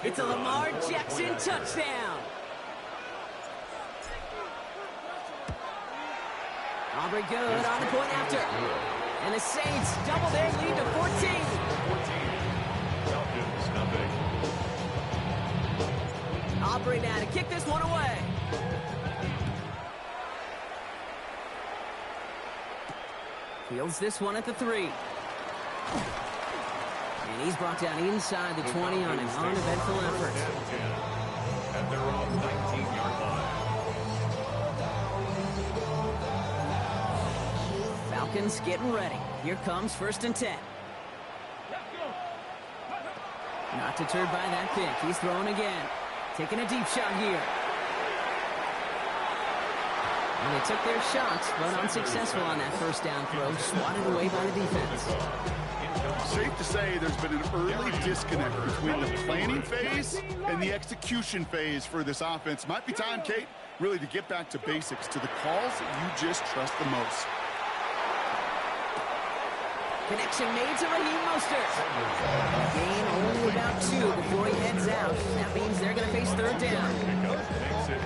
It's a Lamar Jackson touchdown. Aubrey good on the point after. And the Saints double their lead to 14. Aubrey now to kick this one away. Fields this one at the 3. And he's brought down inside the 20 on an uneventful effort. And they're on 19-yard line. Falcons getting ready. Here comes 1st and 10. Not deterred by that pick. He's throwing again. Taking a deep shot here. And they took their shots, but unsuccessful on that 1st down throw. Swatted away by the defense. Safe to say there's been an early disconnect between the planning phase and the execution phase for this offense. Might be time, Kate, really to get back to basics, to the calls that you just trust the most. Connection made to Raheem Mostert. Gain only about 2 before he heads out. That means they're going to face 3rd down.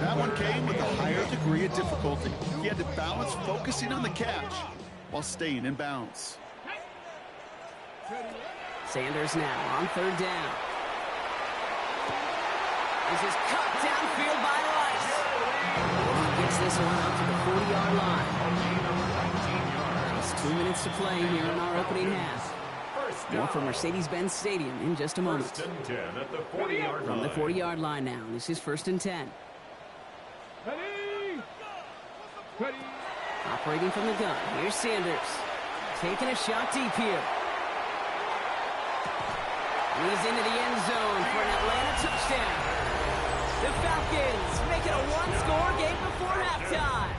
That one came with a higher degree of difficulty. He had to balance focusing on the catch while staying in bounds. Sanders now on 3rd down. This is cut downfield by Rice. He gets this one out to the 40-yard line. Just 2 minutes to play here in our opening half. More from Mercedes-Benz Stadium in just a moment. 1st and 10 at the 40-yard line. From the 40-yard line now. This is 1st and 10. Operating from the gun. Here's Sanders. Taking a shot deep here. He's into the end zone for an Atlanta touchdown. touchdown. The Falcons make it a one-score game before halftime.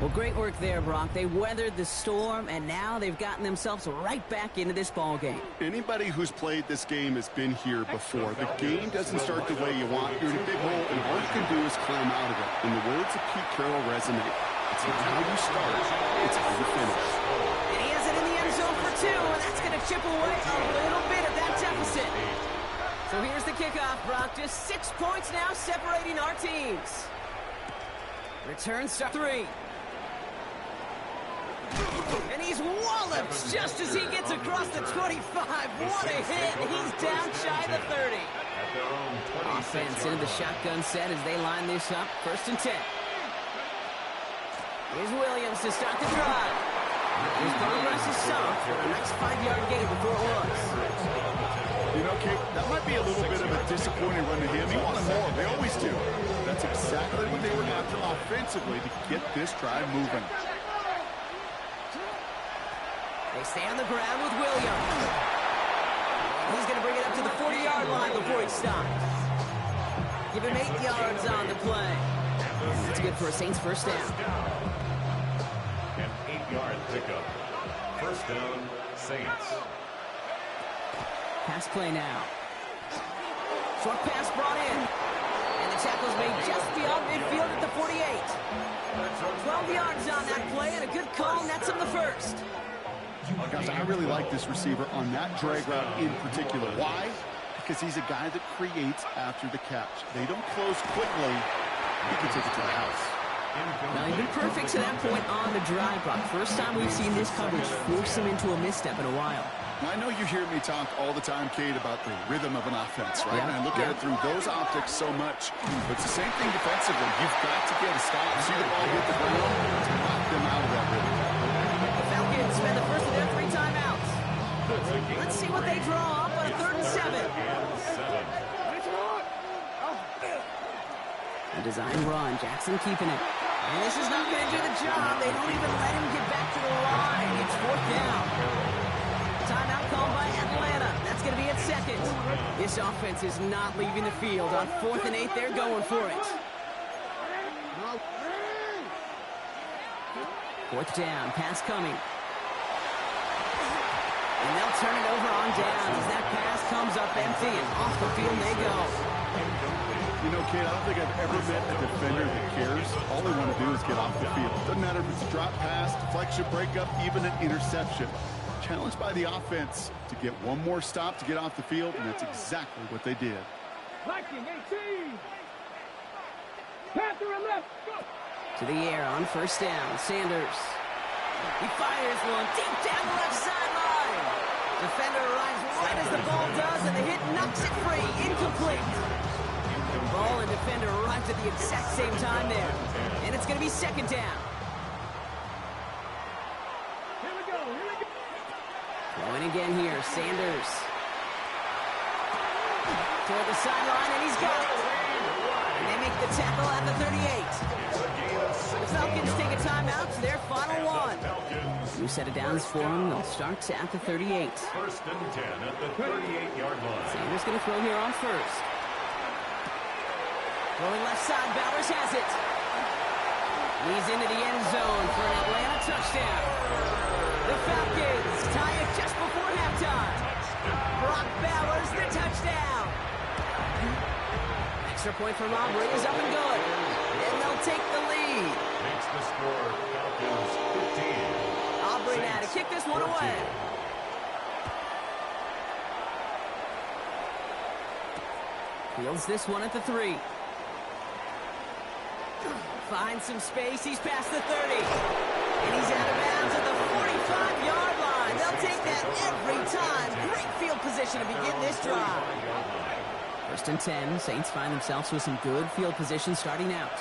Well, great work there, Brock. They weathered the storm, and now they've gotten themselves right back into this ball game. Anybody who's played this game has been here before. The game doesn't start the way you want. You're in a big hole, and all you can do is climb out of it. And the words of Pete Carroll resonate. It's not how you start, it's how you finish. And he has it in the end zone for 2, and that's going to chip away a little bit of that deficit. So here's the kickoff, Brock. Just 6 points now separating our teams. Return start 3. And he's walloped just as he gets across the 25. What a hit. He's down shy of the 30. Offense into the shotgun set as they line this up. 1st and 10. Here's Williams to start the drive. His progress is soft for a nice 5-yard gain before it was. You know, Kate, that might be a little bit of a disappointing run to him. He wanted more. They always do. That's exactly what they were after offensively to get this drive moving. They stay on the ground with Williams. He's going to bring it up to the 40-yard line before he stops. Give him 8 yards on the play. That's good for a Saints first down. An 8-yard pickup. First down, Saints. Pass play now. Short pass brought in. And the tackle's made just beyond midfield at the 48. 12 yards on that play and a good call nets him the first. Oh, gosh, I really like this receiver on that drag route in particular. Why? Because he's a guy that creates after the catch. They don't close quickly. He can take it to the house. Now, he's been perfect to that point on the drive, Brock. First time we've seen this coverage force him into a misstep in a while. I know you hear me talk all the time, Kate, about the rhythm of an offense, right? Yeah. And I look at it through those optics so much. But it's the same thing defensively. You've got to get a stop, see the ball hit the ground, to knock them out of that rhythm. The Falcons spend the first of their 3 timeouts. Let's see what they draw up on a 3rd and 7. A design run. Jackson keeping it. And this is not going to do the job. They don't even let him get back to the line. It's 4th down. Timeout called by Atlanta. That's going to be at 2nd. This offense is not leaving the field. On 4th and 8, they're going for it. 4th down. Pass coming. And they'll turn it over on downs as that pass comes up empty, and off the field they go. You know, Kate, I don't think I've ever met a defender that cares. All they want to do is get off the field. Doesn't matter if it's a drop pass, deflection, breakup, even an interception. Challenged by the offense to get one more stop to get off the field, and that's exactly what they did. Liking 18. Pass to the left. Go. To the air on 1st down. Sanders. He fires one deep down the left sideline. Defender arrives right as the ball does, and the hit knocks it free. Incomplete. Ball and defender arrives at the exact same time there. And it's going to be 2nd down. Here we go. Going again here. Sanders. Toward the sideline, and he's got it. And they make the tackle at the 38. The Falcons take a timeout to their final 1. New set of downs for them. They'll start at the 38. 1st and 10 at the 38-yard line. Sanders going to throw here on 1st. Throwing left side, Bowers has it. He's into the end zone for an Atlanta touchdown. The Falcons tie it just before halftime. Brock Bowers, the touchdown. Extra point for Aubrey is up and good. And they'll take the lead. Makes the score Falcons 15. Aubrey now to kick this one away. Fields this one at the 3. Finds some space. He's past the 30. And he's out of bounds at the 45-yard line. They'll take that every time. Great field position to begin this drive. 1st and 10. Saints find themselves with some good field position starting out.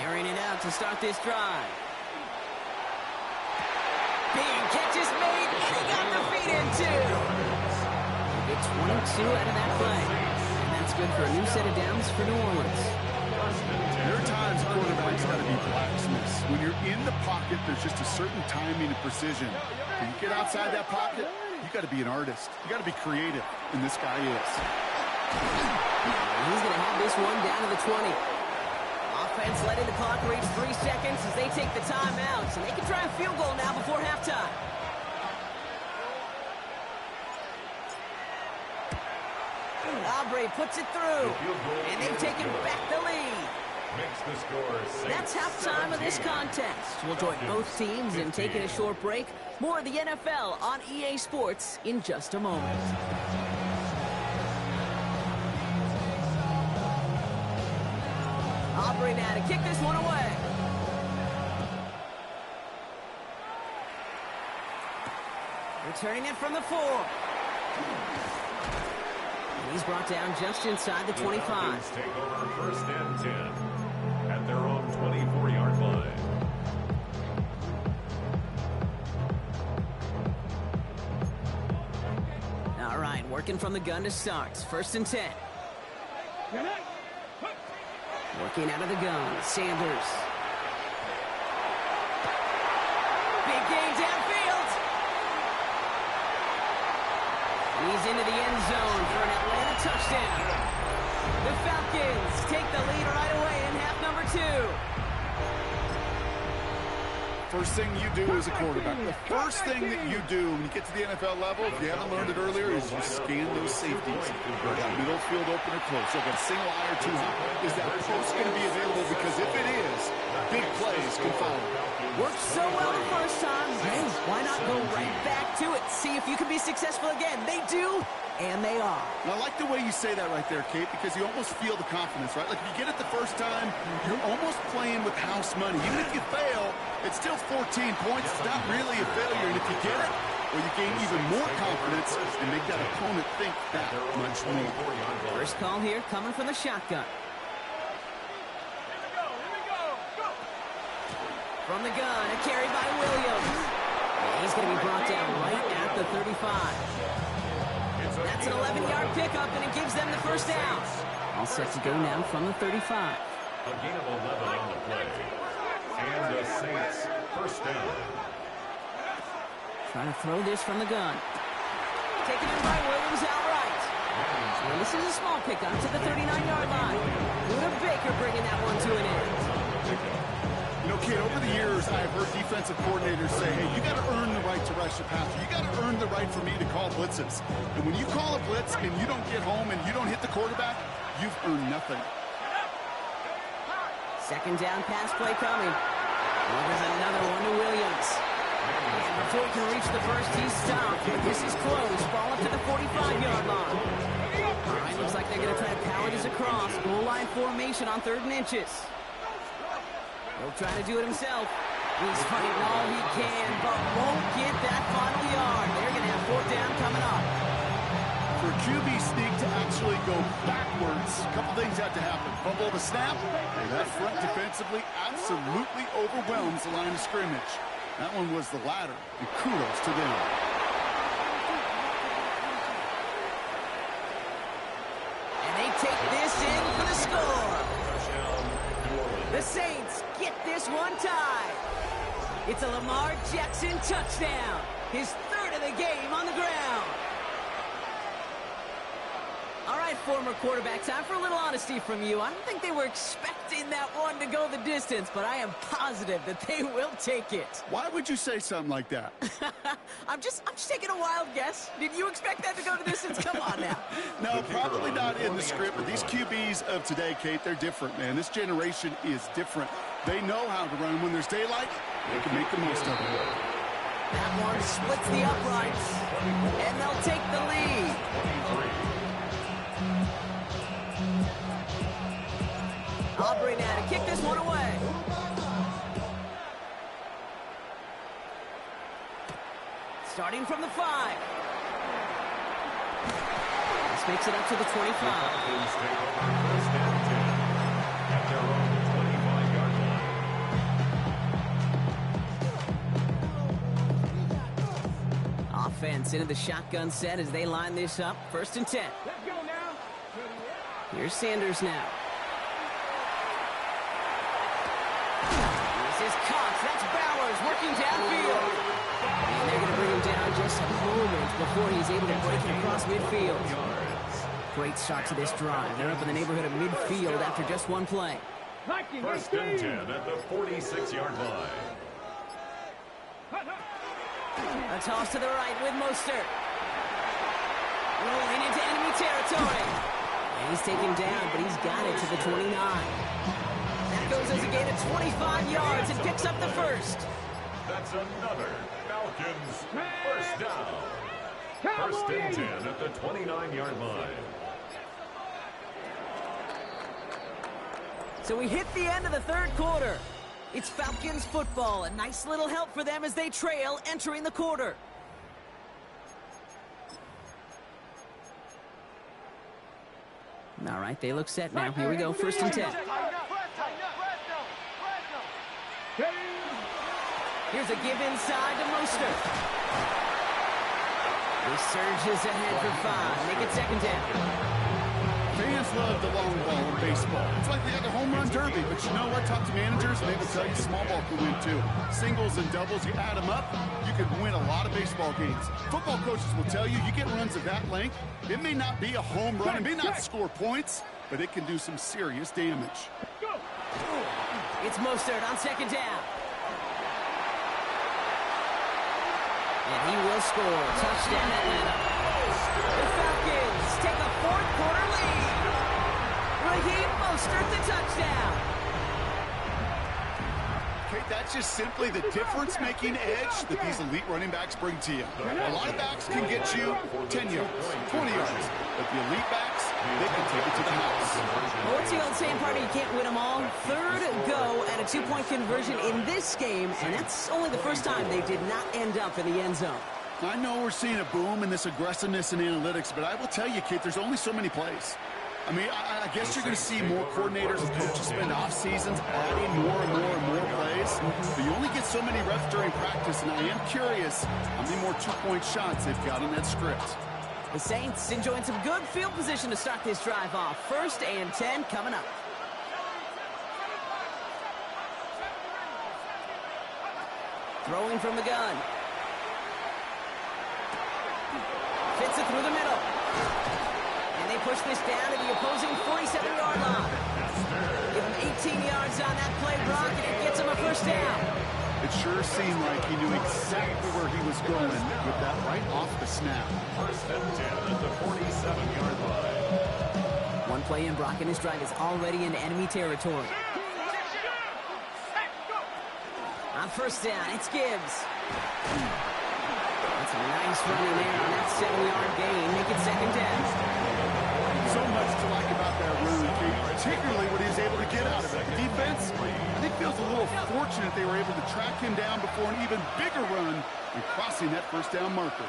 Airing it out to start this drive. Big catch is made, and he got the feet in too. Get 22 out of that play. And that's good for a new set of downs for New Orleans. There are times quarterbacks got to be blacksmiths. When you're in the pocket, there's just a certain timing and precision. When you get outside that pocket, you got to be an artist. You got to be creative, and this guy is. He's going to have this one down to the 20. Offense letting the clock reach 3 seconds as they take the timeout, so they can try a field goal now before halftime. Aubrey puts it through, and they've taken back the lead. Makes the score That's halftime of this contest. We'll join both teams in taking a short break. More of the NFL on EA Sports in just a moment. Aubrey now to kick this one away. Returning it from the 4. And he's brought down just inside the 25. Take over first and 10 at their own 24-yard line. All right, working from the gun to start. First and 10. Working out of the gun, Sanders. Big gain downfield. He's into the end zone for an Atlanta touchdown. The Falcons take the lead right away in half number 2. First thing you do as a quarterback, the first thing that you do when you get to the NFL level, if you haven't learned it earlier, is you scan those safeties. You got middle field open or close. You got a single eye or two high. Is that post going to be available? Because if it is, big plays can follow. Worked so well the first time. Hey, why not go right back to it? See if you can be successful again. They do, and they are. And I like the way you say that right there, Kate, because you almost feel the confidence, right? Like if you get it the first time, you're almost playing with house money. Even if you fail, it's still 14 points. It's not really a failure. And if you get it, well, you gain even more confidence and make that opponent think that much more. First call here coming from the shotgun. From the gun, a carry by Williams. He's going to be brought down right at the 35. That's an 11-yard pickup, and it gives them the first down. All set to go now from the 35. A gain of 11 on the play. And the Saints first down. Trying to throw this from the gun. Taken in by Williams outright. And this is a small pickup to the 39-yard line. Buda Baker bringing that one to an end. You know, Kate, over the years, I've heard defensive coordinators say, hey, you got to earn the right to rush the passer. You got to earn the right for me to call blitzes. And when you call a blitz and you don't get home and you don't hit the quarterback, you've earned nothing. Second down pass play coming. Well, there's another one to Williams. And before he can reach the first, he's stopped. This is close. Ball up to the 45-yard line. All right, looks like they're going to try to power this across. Goal line formation on 3rd and inches. He'll try to do it himself. He's fighting all he can, but won't get that final yard. They're going to have 4th down coming up. For a QB sneak to actually go backwards, a couple things have to happen. Fumble of a snap, and that front defensively absolutely overwhelms the line of scrimmage. That one was the latter, and kudos to them. And they take this in for the score. The Saints get this one tied. It's a Lamar Jackson touchdown. His 3rd of the game on the ground. All right, former quarterback, time for a little honesty from you. I don't think they were expecting that one to go the distance, but I am positive that they will take it. Why would you say something like that? I'm just taking a wild guess. Did you expect that to go the distance? Come on now. No, probably not in the script, but these QBs of today, Kate, they're different, man. This generation is different. They know how to run. When there's daylight, they can make the most of it. That one splits the uprights, and they'll take the lead. Aubrey now to kick this one away. Starting from the 5. This makes it up to the 25. Offense into the shotgun set as they line this up. 1st and 10. Let's go now. Here's Sanders now. is caught. That's Bowers working downfield. And they're going to bring him down just a moment before he's able to break it across midfield. Great start to this drive. They're up in the neighborhood of midfield after just one play. First and 10 at the 46-yard line. A toss to the right with Mostert. Rolling into enemy territory. And he's taken down, but he's got it to the 29. That goes as a gain of 25 yards and picks up the first. That's another Falcons first down. First and 10 at the 29-yard line. So we hit the end of the third quarter. It's Falcons football. A nice little help for them as they trail entering the quarter. All right, they look set now. Here we go, first and 10. Here's a give inside to Mostert. He surges ahead for 5. Make it second down. Fans love the long ball in baseball. It's like they got the home run derby, but you know what? Talk to managers, and they will tell you small ball can win too. Singles and doubles, you add them up, you can win a lot of baseball games. Football coaches will tell you, you get runs of that length, it may not be a home run, it may not score points, but it can do some serious damage. It's Mostert on second down. And he will score. Touchdown, Atlanta. The Falcons take a fourth-quarter lead. Raheem Mostert, the touchdown. Okay, that's just simply the difference-making edge that these elite running backs bring to you. A lot of backs can get you 10 yards, 20 yards, but the elite backs, they can take it to the house. Well, what's the old saying, partner? You can't win them all. Third go at a two-point conversion in this game, and that's only the first time they did not end up in the end zone. I know we're seeing a boom in this aggressiveness in analytics, but I will tell you, kid, there's only so many plays. I mean, I guess you're going to see more coordinators and coaches spend off seasons adding more and more and more plays, but you only get so many reps during practice, and I am curious how many more two-point shots they've got in that script. The Saints enjoying some good field position to start this drive off. First and 10 coming up. Throwing from the gun. Fits it through the middle. And they push this down to the opposing 47-yard line. Give him 18 yards on that play, Brock, and it gets him a first down. It sure seemed like he knew exactly where he was going with that right off the snap. First and 10 at the 47-yard line. One play in, Brock, and his drive is already in enemy territory. On first down, it's Gibbs. That's a nice run in there on that 7-yard gain. Make it second down. So much to like about that run, particularly what he was able to get out of it. The defense, I think, feels a little fortunate they were able to track him down before an even bigger run and crossing that first down marker.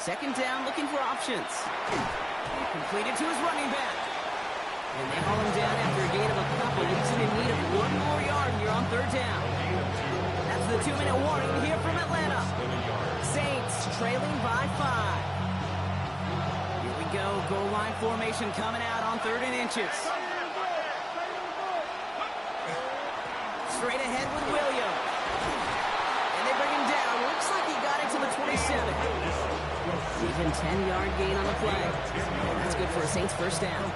Second down, looking for options. Completed to his running back. And they haul him down after a gain of a couple. He's in need of one more yard here on third down. That's the 2-minute warning here from Atlanta. Saints trailing by 5. Here we go. Goal line formation coming out on 3rd and inches. Straight ahead with Williams. And they bring him down. Looks like he got it to the 27. Even 10-yard gain on the play. And that's good for a Saints first down.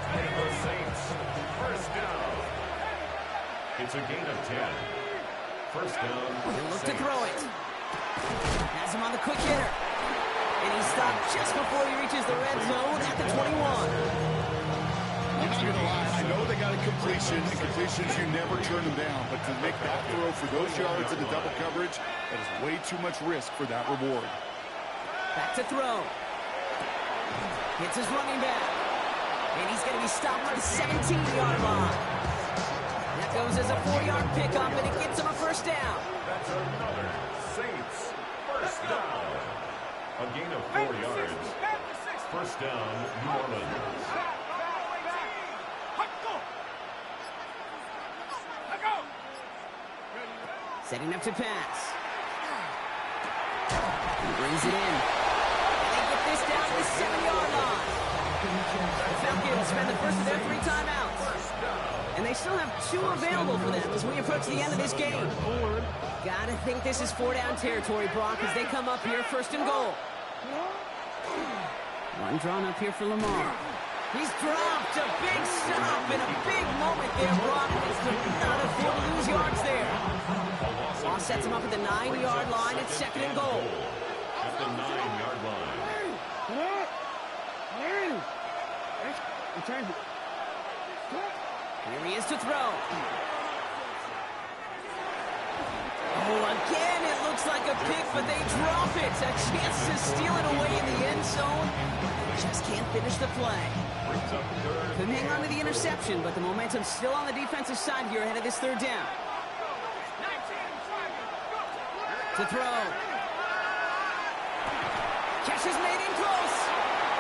First down. It's a gain of 10. First down. He'll look to throw it. Has him on the quick hitter. And he stopped just before he reaches the red zone at the 21. I'm not going to lie. I know they got a completion, and completions, you never turn them down. But to make that throw for those yards in the double coverage, that is way too much risk for that reward. Back to throw. Hits his running back. And he's going to be stopped at the 17-yard line. That goes as a 4-yard pickup, and it gets him a first down. That's another Saints first down. A gain of 4 yards. First down, New Orleans. Setting up to pass. He brings it in. And they get this down to the 7-yard line. Falcons spend the first of their 3 timeouts. And they still have 2 available for them as we approach the end of this game. Gotta think this is 4-down territory, Brock, as they come up here first and goal. One drawn up here for Lamar. He's dropped a big stop and a big moment there, Brock. Needs to not afford to lose yards there. Law sets him up at the 9-yard line. It's second and goal. At the 9-yard line. Return. Here he is to throw. Oh, again, it looks like a pick, but they drop it. A chance to steal it away in the end zone. Just can't finish the play. Couldn't hang on to the interception, but the momentum's still on the defensive side here ahead of this 3rd down. To throw. Catch is made in close.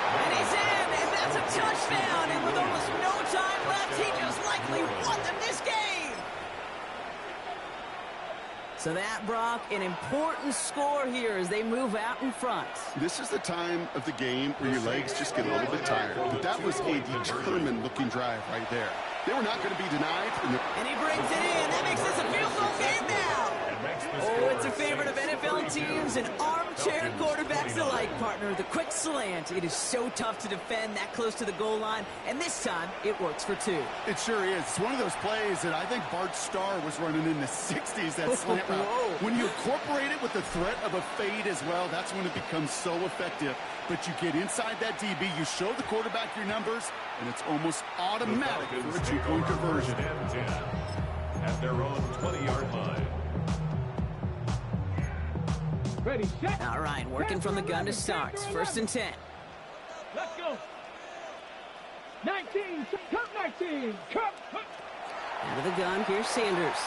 And he's in, and that's a touchdown. And with almost no time left, he just likely won them this game. So that, Brock, an important score here as they move out in front. This is the time of the game where your legs just get a little bit tired. But that was a determined-looking drive right there. They were not going to be denied. And he brings it in. That makes this a field goal game now. Oh, it's a favorite of NFL teams and armchair quarterbacks alike, partner. The quick slant. It is so tough to defend that close to the goal line, and this time it works for 2. It sure is. It's one of those plays that I think Bart Starr was running in the 60s, that slant route. When you incorporate it with the threat of a fade as well, that's when it becomes so effective. But you get inside that DB, you show the quarterback your numbers, and it's almost automatic for a 2-point conversion. At their own 20-yard line. Ready, set. All right, working from the gun to start. 1st and 10. Let's go. 19, come 19, come. Out of the gun, here's Sanders.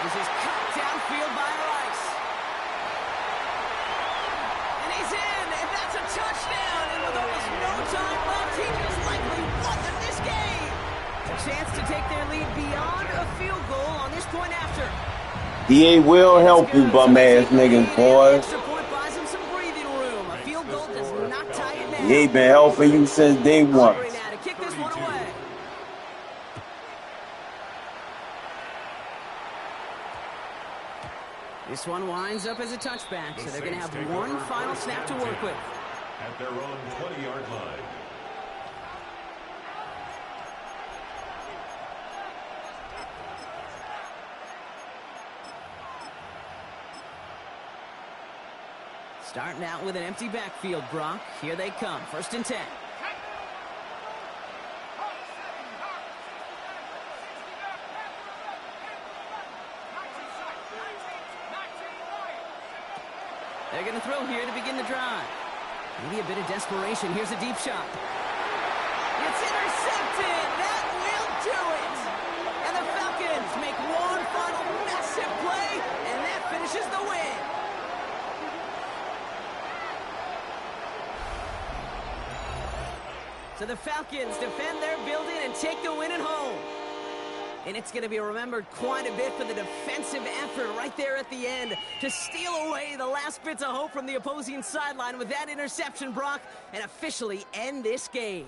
This is cut downfield by Rice. And he's in, and that's a touchdown. And with almost no time left, he just likely won them this game. A chance to take their lead beyond a field goal on this point after. DA will help you, bum-ass niggas, boy. He ain't been helping you since day 1. This one winds up as a touchback, so they're going to have one final snap to work with. At their own 20-yard line. Starting out with an empty backfield, Brock. Here they come. 1st and 10. They're going to throw here to begin the drive. Maybe a bit of desperation. Here's a deep shot. It's intercepted. That will do it. And the Falcons make one final massive play, and that finishes the win. So the Falcons defend their building and take the win at home. And it's going to be remembered quite a bit for the defensive effort right there at the end to steal away the last bits of hope from the opposing sideline with that interception, Brock, and officially end this game.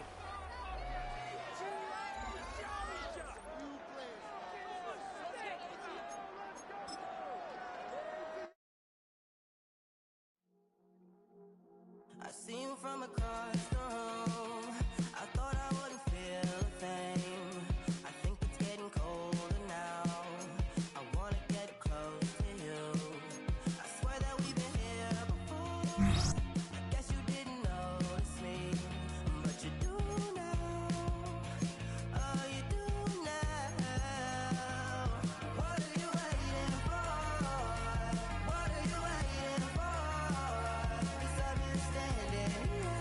I see you from across the room. I thought I wouldn't feel a thing. I think it's getting colder now. I wanna get close to you. I swear that we've been here before. I guess you didn't notice me, but you do now. Oh, you do now. What are you waiting for? What are you waiting for? 'Cause I've been standing here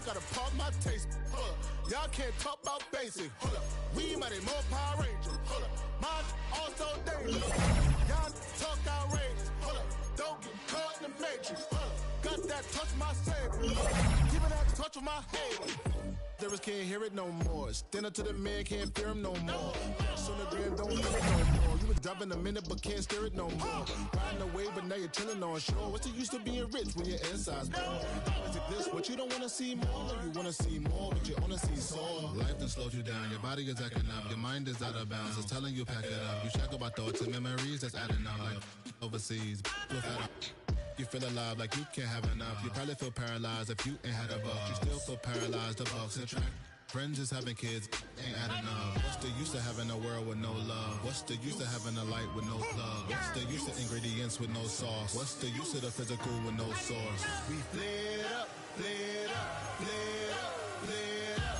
Gotta pump my taste. Y'all can't talk about basic. We mighty more Power Ranger. Mine also dangerous. Y'all talk outrageous. Don't get caught in the matrix. Got that touch my savior. Give me that touch of my haters. Devils can't hear it no more. Stand up to the man, can't fear him no more. Sonogram don't feel it no more. You was dumb in a minute, but can't steer it no more. Riding away, but now you're chilling on shore. What's the use of being rich when your inside's poor? Is it this what you don't want to see more? You want to see more, but you only see sore. Life done slowed you down. Your body is acting up. Your mind is out of bounds. It's telling you pack it up. You shackle by thoughts and memories that's adding up. Like overseas, you feel alive like you can't have enough. You probably feel paralyzed if you ain't had a buck. You still feel paralyzed, the bucks and track. Friends is having kids, ain't adding up. What's the use of having a world with no love? What's the use of having a light with no plug? What's the use of ingredients with no sauce? What's the use of the physical with no source? We flared up, flared up, flared up, flared up.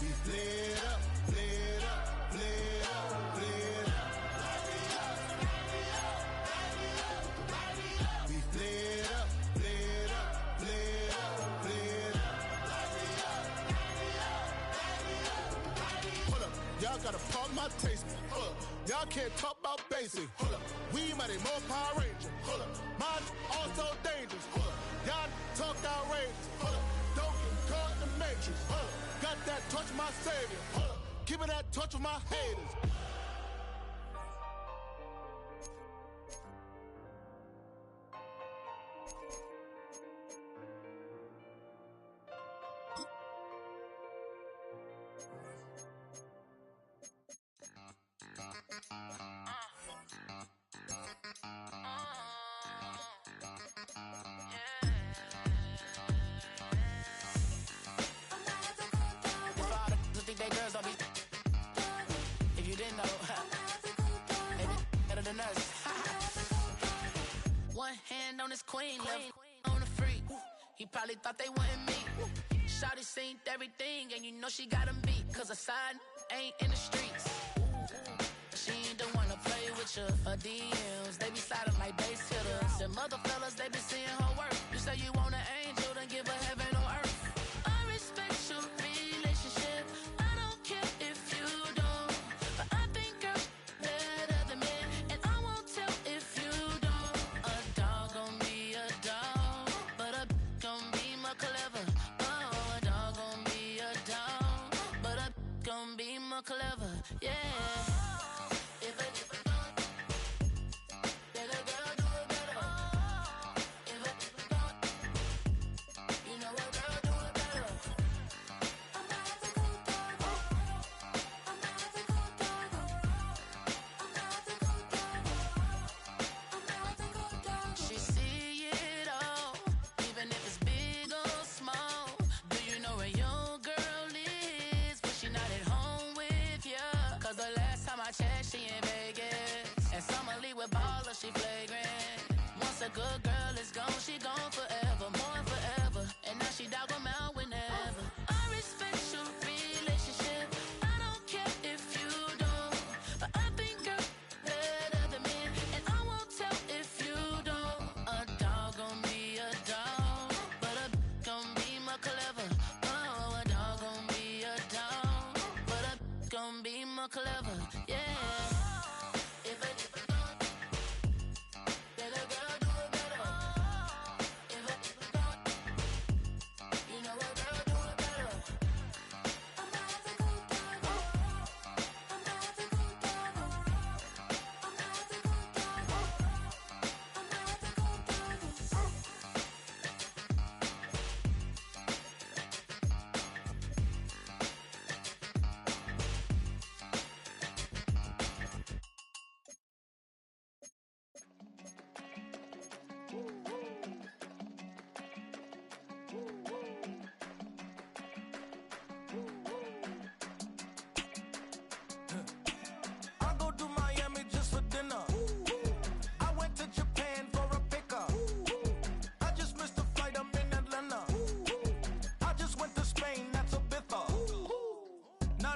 We flared up, flared up, flared up, flared up. We flared up, flared up, flared up, flared up. Hold up, y'all gotta pump my taste. Hold up, y'all can't talk about basic. Hold up, we mighty more Power Ranger. Hold up, mine also dangerous. Hold up, y'all talk outrageous. Hold up, don't get caught in the matrix. Hold up, got that touch my savior. Hold up, give me that touch of my haters. If you didn't know, they be better than us. One hand on his queen, left on the freak. He probably thought they wanted me. Shawty seen everything, and you know she got him beat. Cause her side ain't in the streets. She ain't the one to play with you. Her DMs, they be sliding like base hitters. Them other fellas, they be seeing her work. You say you want an angel, then give her heaven on earth. I respect your relationship. I don't care if you don't. But I think I'm better than men. And I won't tell if you don't. A dog gon' be a dog. But a gon' be more clever. Oh, a dog gon' be a dog. But a gon' be more clever. Yeah. She in Vegas, and Summer Lee with baller, she flagrant. Once a good girl is gone, she gone forever, more than forever. And now she dog 'em out whenever. I respect your relationship. I don't care if you don't, but I think I'm better than men, and I won't tell if you don't. A dog gon' be a dog, but a gon' be more clever. Oh, a dog gon' be a dog, but a gon' be more clever. Yeah.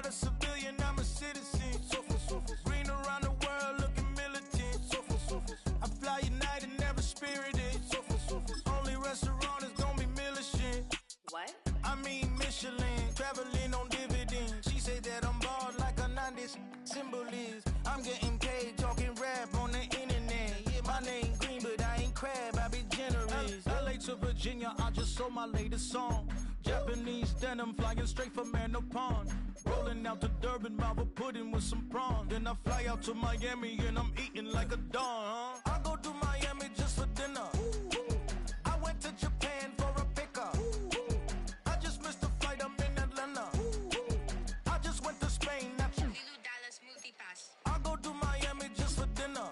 a civilian, I'm a citizen. Green around the world, looking militant. I fly United, never spirited. Only restaurant is gonna be Michelin. What? I mean Michelin, traveling on dividends. She said that I'm bald like a 90s symbol is. I'm getting paid talking rap on the internet. Yeah, my name Green, but I ain't crab, I be generous. LA to Virginia, I just sold my latest song. Japanese denim flying straight from Manapon. Rolling out to Durban, mouth of pudding with some prawns. Then I fly out to Miami and I'm eating like a don. I go to Miami just for dinner. I went to Japan for a pickup. I just missed the flight, I'm in Atlanta. I just went to Spain, not you. I go to Miami just for dinner.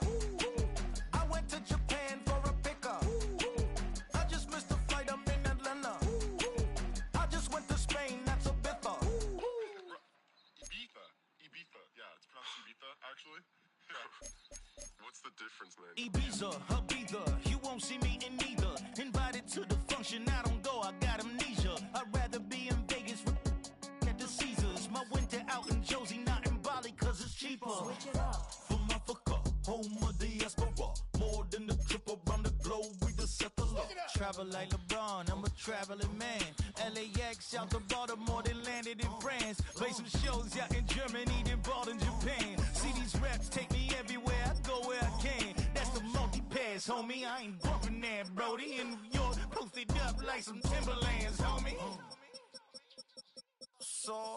I went to Japan for a pickup. I just missed the flight, I'm in Atlanta. I just went to Spain, that's a Ibiza. Ibiza. Yeah, it's pronounced Ibiza, actually. What's the difference, man? Ibiza, Ibiza, you won't see me in neither. Invited to the function, I don't go, I got amnesia. I'd rather be in Vegas with at the Caesars. My winter out in Josie, not in Bali, cause it's cheaper. Switch it up. From Africa, home of the diaspora. More than the trip around the globe, we just set the law. Travel like LeBron, I'm a traveling man. LAX out to Baltimore, then landed in France. Play some shows out in Germany, then bought in Japan. See these raps take me everywhere, I go where I can. That's the multi-pass, homie, I ain't bumping that, Brody. In New York, posted up like some Timberlands, homie. So